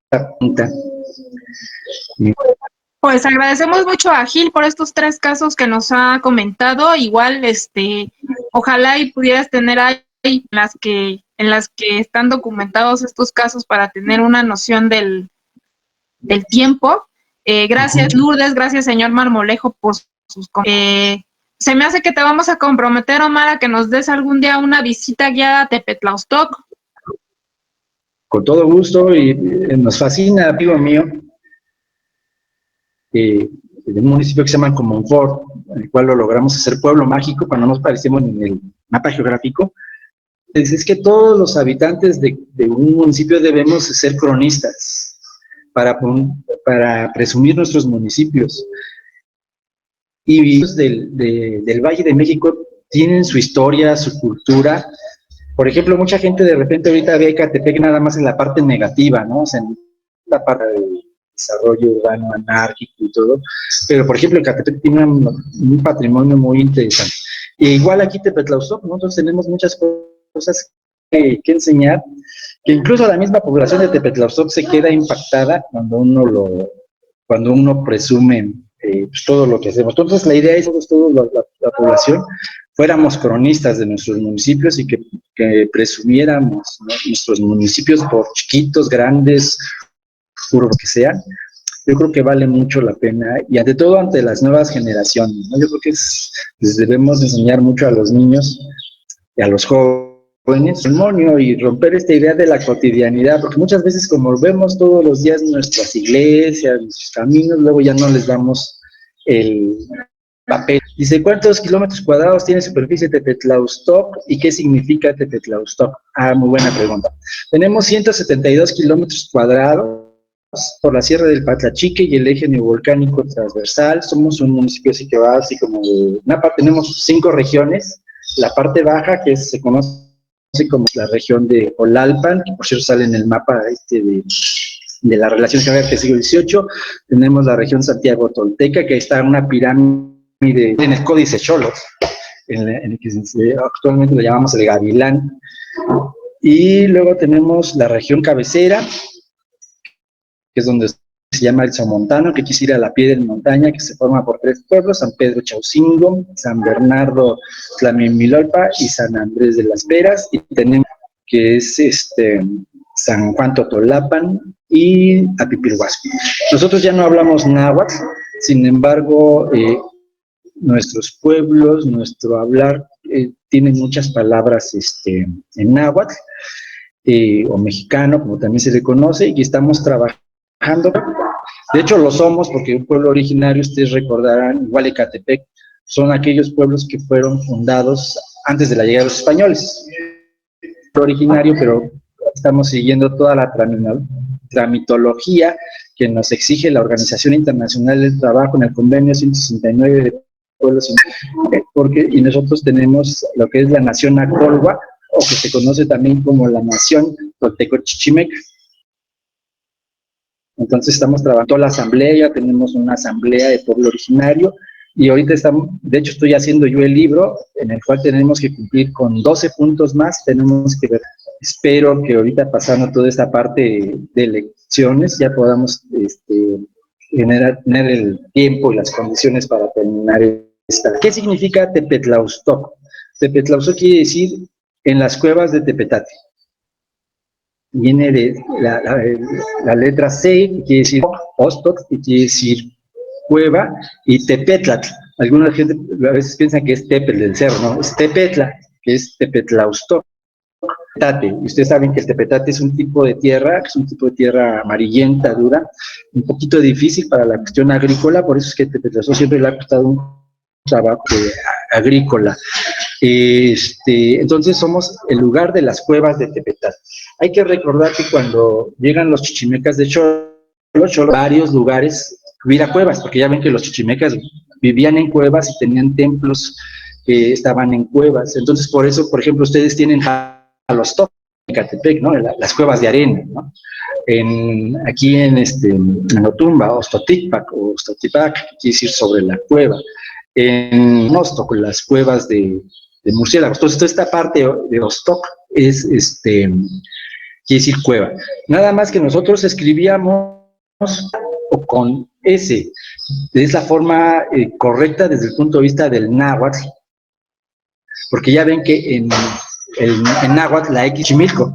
pregunta. Pues agradecemos mucho a Gil por estos 3 casos que nos ha comentado. Igual, ojalá y pudieras tener ahí en las que están documentados estos casos para tener una noción del tiempo. Gracias, Lourdes, gracias, señor Marmolejo, por sus comentarios. Se me hace que te vamos a comprometer, Omar, a que nos des algún día una visita guiada a Tepetlaustoc. Con todo gusto, y nos fascina, amigo mío, de un municipio que se llama Comonfort, en el cual lo logramos hacer pueblo mágico cuando nos parecemos en el mapa geográfico. Es que todos los habitantes de un municipio debemos ser cronistas para presumir nuestros municipios. Y del Valle de México tienen su historia, su cultura. Por ejemplo, mucha gente de repente ahorita ve a Ecatepec nada más en la parte negativa, ¿no? O sea, en la parte del desarrollo urbano, anárquico y todo. Pero, por ejemplo, Ecatepec tiene un patrimonio muy interesante. E igual aquí Tepetlaustoc, nosotros tenemos muchas cosas que enseñar, que incluso la misma población de Tepetlaustoc se queda impactada cuando uno presume pues todo lo que hacemos. Entonces la idea es que toda la población fuéramos cronistas de nuestros municipios y que presumiéramos, ¿no?, nuestros municipios, por chiquitos, grandes, urbos que sean. Yo creo que vale mucho la pena, y ante todo ante las nuevas generaciones, ¿no? Yo creo que les debemos enseñar mucho a los niños y a los jóvenes testimonio y romper esta idea de la cotidianidad, porque muchas veces, como vemos todos los días nuestras iglesias, nuestros caminos, luego ya no les damos el papel. Dice, ¿cuántos kilómetros cuadrados tiene superficie Tepetlaustoc y qué significa Tepetlaustoc? Ah, muy buena pregunta. Tenemos 172 kilómetros cuadrados por la Sierra del Patlachique y el eje neovolcánico transversal. Somos un municipio así que va así como de una parte. Tenemos 5 regiones. La parte baja, que se conoce como la región de Olalpan, que por cierto sale en el mapa de la relación geográfica del siglo XVIII. Tenemos la región Santiago Tolteca, que está una pirámide en el Códice Xolos, en el que actualmente lo llamamos el Gavilán. Y luego tenemos la región cabecera, que es donde se llama el Somontano, que quisiera la pie de montaña, que se forma por 3 pueblos: San Pedro Chaucingo, San Bernardo Tlamimilolpa y San Andrés de las Peras. Y tenemos que es San Juan Totolapan y Apipilhuasco. Nosotros ya no hablamos náhuatl, sin embargo, nuestros pueblos, nuestro hablar, tiene muchas palabras en náhuatl, o mexicano, como también se le conoce, y estamos trabajando. De hecho, lo somos porque un pueblo originario, ustedes recordarán, igual Ecatepec, son aquellos pueblos que fueron fundados antes de la llegada de los españoles. Originario, pero estamos siguiendo toda la tramitología que nos exige la Organización Internacional del Trabajo en el Convenio 169 de Pueblos, y nosotros tenemos lo que es la Nación Acolhua, o que se conoce también como la Nación Tolteco-Chichimeca. Entonces estamos trabajando la asamblea, ya tenemos una asamblea de pueblo originario, y ahorita de hecho estoy haciendo yo el libro, en el cual tenemos que cumplir con 12 puntos más, tenemos que ver. Espero que ahorita, pasando toda esta parte de elecciones, ya podamos tener el tiempo y las condiciones para terminar esta. ¿Qué significa Tepetlaustoc? Tepetlaustoc quiere decir en las cuevas de Tepetate. Viene de la letra C, que quiere decir Ostoc, que quiere decir cueva, y Tepetlatl. Alguna gente a veces piensa que es Tepetl del cerro, ¿no? Es Tepetla, que es Tepetlaustoc. Tepetate. Y ustedes saben que el tepetate es un tipo de tierra, que es un tipo de tierra amarillenta, dura, un poquito difícil para la cuestión agrícola, por eso es que Tepetlaustoc siempre le ha costado un trabajo agrícola. Entonces somos el lugar de las cuevas de Tepetate. Hay que recordar que cuando llegan los chichimecas de Xolo, varios lugares hubiera cuevas, porque ya ven que los chichimecas vivían en cuevas y tenían templos que estaban en cuevas. Entonces, por eso, por ejemplo, ustedes tienen a los Toc en Ecatepec, ¿no? Las cuevas de arena, ¿no? Aquí en Otumba, Ostoticpac o Ostotipac, que quiere decir sobre la cueva. En Nostoc, las cuevas de murciélagos. Entonces, toda esta parte de Ostoc es, quiere decir cueva. Nada más que nosotros escribíamos con S. Es la forma correcta desde el punto de vista del náhuatl, porque ya ven que en náhuatl la X Chimilco.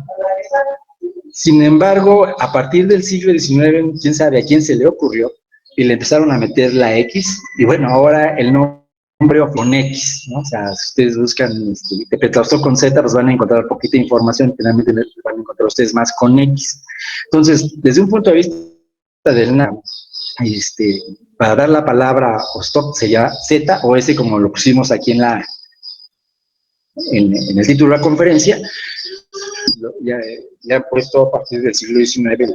Sin embargo, a partir del siglo XIX, quién sabe a quién se le ocurrió, y le empezaron a meter la X, y bueno, ahora el nombre con X, ¿no? O sea, si ustedes buscan Tepetlaustoc con Z, pues van a encontrar poquita información, finalmente van a encontrar ustedes más con X. Entonces, desde un punto de vista del náhuatl, para dar la palabra Ostoc sería Z o S, como lo pusimos aquí en el título de la conferencia. Ya he puesto a partir del siglo XIX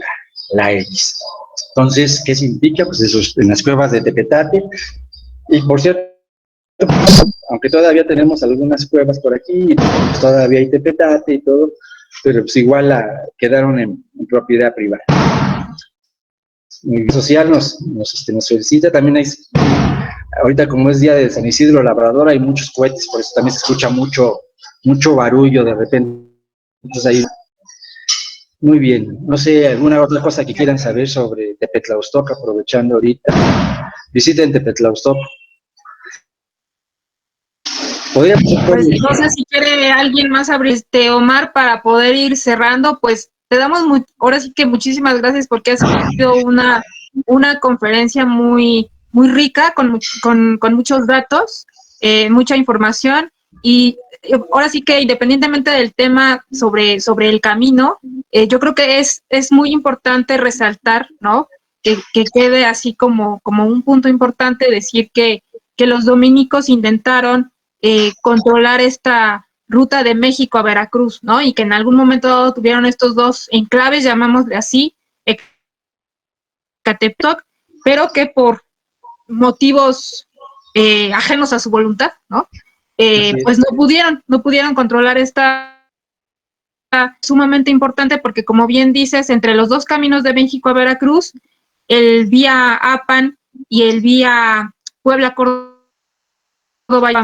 la X. Entonces, ¿qué significa? Pues eso, en las cuevas de Tepetate. Y por cierto, aunque todavía tenemos algunas cuevas por aquí, pues todavía hay Tepetate y todo, pero pues igual quedaron en propiedad privada. El social nos felicita. También ahorita, como es día de San Isidro Labrador, hay muchos cohetes, por eso también se escucha mucho barullo de repente. Entonces ahí Muy bien. No sé, ¿alguna otra cosa que quieran saber sobre Tepetlaustoc, aprovechando ahorita? Visiten Tepetlaustoc. Podríamos Pues no sé si quiere alguien más abrir, Omar, para poder ir cerrando, pues te damos ahora sí que muchísimas gracias porque ha sido una conferencia muy, muy rica, con muchos datos, mucha información, y ahora sí que independientemente del tema sobre el camino, yo creo que es muy importante resaltar, ¿no? Que quede así como un punto importante decir que los dominicos intentaron controlar esta ruta de México a Veracruz, ¿no? Y que en algún momento dado tuvieron estos dos enclaves, llamámosle así, Ecatepec, pero que por motivos ajenos a su voluntad, ¿no? Pues no pudieron controlar esta sumamente importante porque, como bien dices, entre los dos caminos de México a Veracruz, el vía Apan y el vía Puebla-Córdoba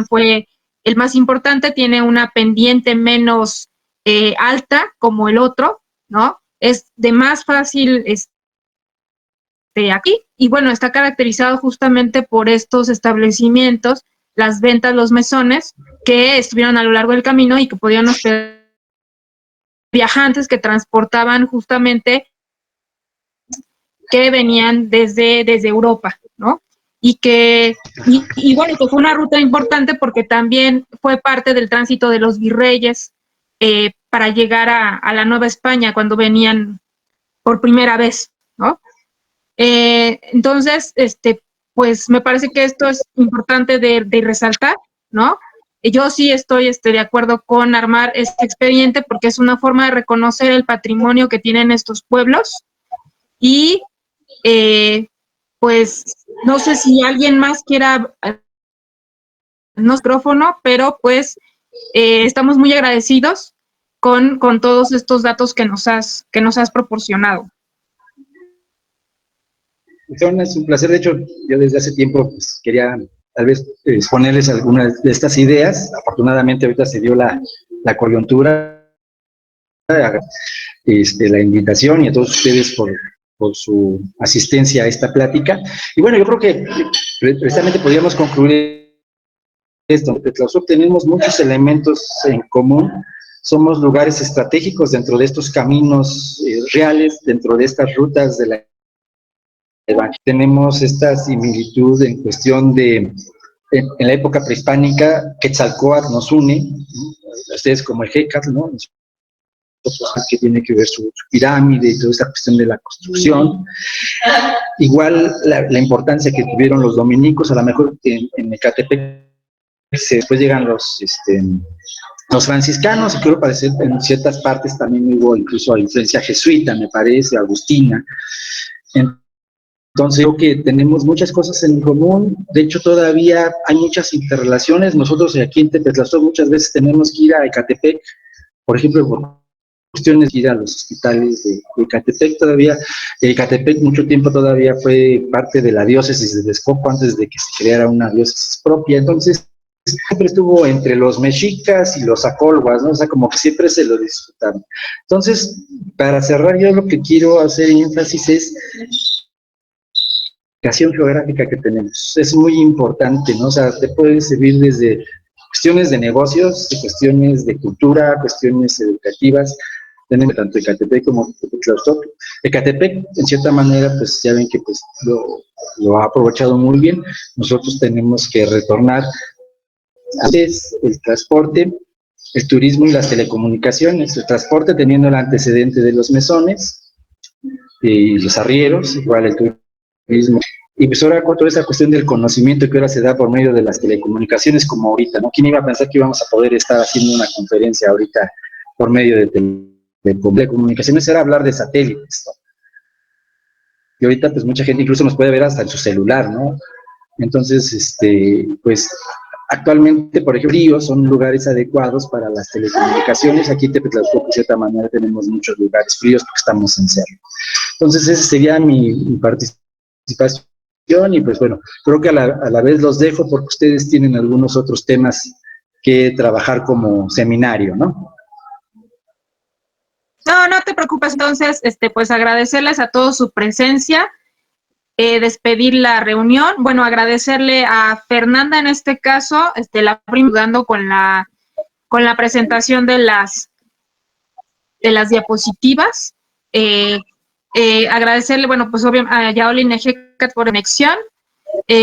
fue el más importante, tiene una pendiente menos alta como el otro, ¿no? Es de más fácil aquí, y bueno, está caracterizado justamente por estos establecimientos, las ventas, los mesones, que estuvieron a lo largo del camino y que podían hospedar viajantes que transportaban justamente que venían desde Europa, ¿no? Y bueno, que fue una ruta importante porque también fue parte del tránsito de los virreyes para llegar a la Nueva España cuando venían por primera vez, ¿no? Entonces, pues me parece que esto es importante de resaltar, ¿no? Yo sí estoy de acuerdo con armar este expediente porque es una forma de reconocer el patrimonio que tienen estos pueblos y pues no sé si alguien más quiera micrófono, pero pues estamos muy agradecidos con todos estos datos que nos has proporcionado. Es un placer. De hecho, yo desde hace tiempo pues, quería tal vez exponerles algunas de estas ideas. Afortunadamente ahorita se dio la coyuntura, la invitación y a todos ustedes por su asistencia a esta plática. Y bueno, yo creo que precisamente podríamos concluir esto. En Tepetlaustoc tenemos muchos elementos en común. Somos lugares estratégicos dentro de estos caminos reales, dentro de estas rutas de la tenemos esta similitud en cuestión de, en la época prehispánica, Quetzalcóatl nos une, ustedes como el Hécatl, ¿no? Que tiene que ver su pirámide y toda esta cuestión de la construcción. Igual la importancia que tuvieron los dominicos, a lo mejor en Ecatepec, después llegan los franciscanos, y creo parecer en ciertas partes también hubo incluso influencia jesuita, me parece, agustina. Entonces, creo que tenemos muchas cosas en común. De hecho, todavía hay muchas interrelaciones. Nosotros aquí en Tepetlaustoc muchas veces tenemos que ir a Ecatepec, por ejemplo, por cuestiones de ir a los hospitales de Ecatepec. Todavía, Ecatepec mucho tiempo todavía fue parte de la diócesis de Texcoco antes de que se creara una diócesis propia. Entonces, siempre estuvo entre los mexicas y los acolhuas, ¿no? O sea, como que siempre se lo disfrutaron. Entonces, para cerrar, yo lo que quiero hacer énfasis es la ubicación geográfica que tenemos. Es muy importante, ¿no? O sea, te puede servir desde cuestiones de negocios, cuestiones de cultura, cuestiones educativas. Tenemos tanto Ecatepec como Tepetlaustoc. Ecatepec, en cierta manera, pues ya ven que pues, lo ha aprovechado muy bien. Nosotros tenemos que retornar antes el transporte, el turismo y las telecomunicaciones. El transporte teniendo el antecedente de los mesones y los arrieros, igual el turismo. Y pues ahora con toda esa cuestión del conocimiento que ahora se da por medio de las telecomunicaciones como ahorita, ¿no? ¿Quién iba a pensar que íbamos a poder estar haciendo una conferencia ahorita por medio de telecomunicaciones? Era hablar de satélites, ¿no? Y ahorita pues mucha gente incluso nos puede ver hasta en su celular, ¿no? Entonces, pues actualmente, por ejemplo, ríos son lugares adecuados para las telecomunicaciones. Aquí en Tepetlaustoc, de cierta manera, tenemos muchos lugares fríos porque estamos en cerro. Entonces, esa sería mi participación. Y pues bueno, creo que a la vez los dejo porque ustedes tienen algunos otros temas que trabajar como seminario, ¿no? No te preocupes. Entonces, pues agradecerles a todos su presencia, despedir la reunión. Bueno, agradecerle a Fernanda en este caso, la ayudando con la presentación de las diapositivas. Agradecerle, bueno, pues obviamente a Yaolin Ejecat por conexión.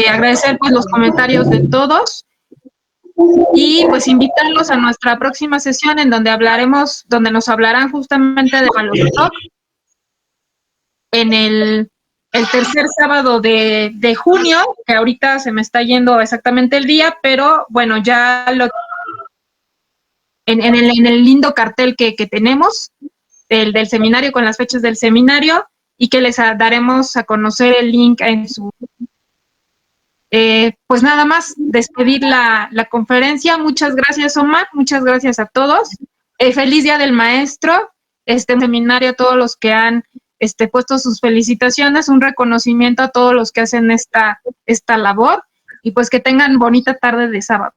Agradecer pues los comentarios de todos y pues invitarlos a nuestra próxima sesión en donde nos hablarán justamente de Malostock en el tercer sábado de junio, que ahorita se me está yendo exactamente el día, pero bueno, ya en el lindo cartel que tenemos del seminario, con las fechas del seminario, y que les daremos a conocer el link en su... pues nada más, despedir la conferencia. Muchas gracias, Omar, muchas gracias a todos. Feliz Día del Maestro, seminario a todos los que han puesto sus felicitaciones, un reconocimiento a todos los que hacen esta labor, y pues que tengan bonita tarde de sábado.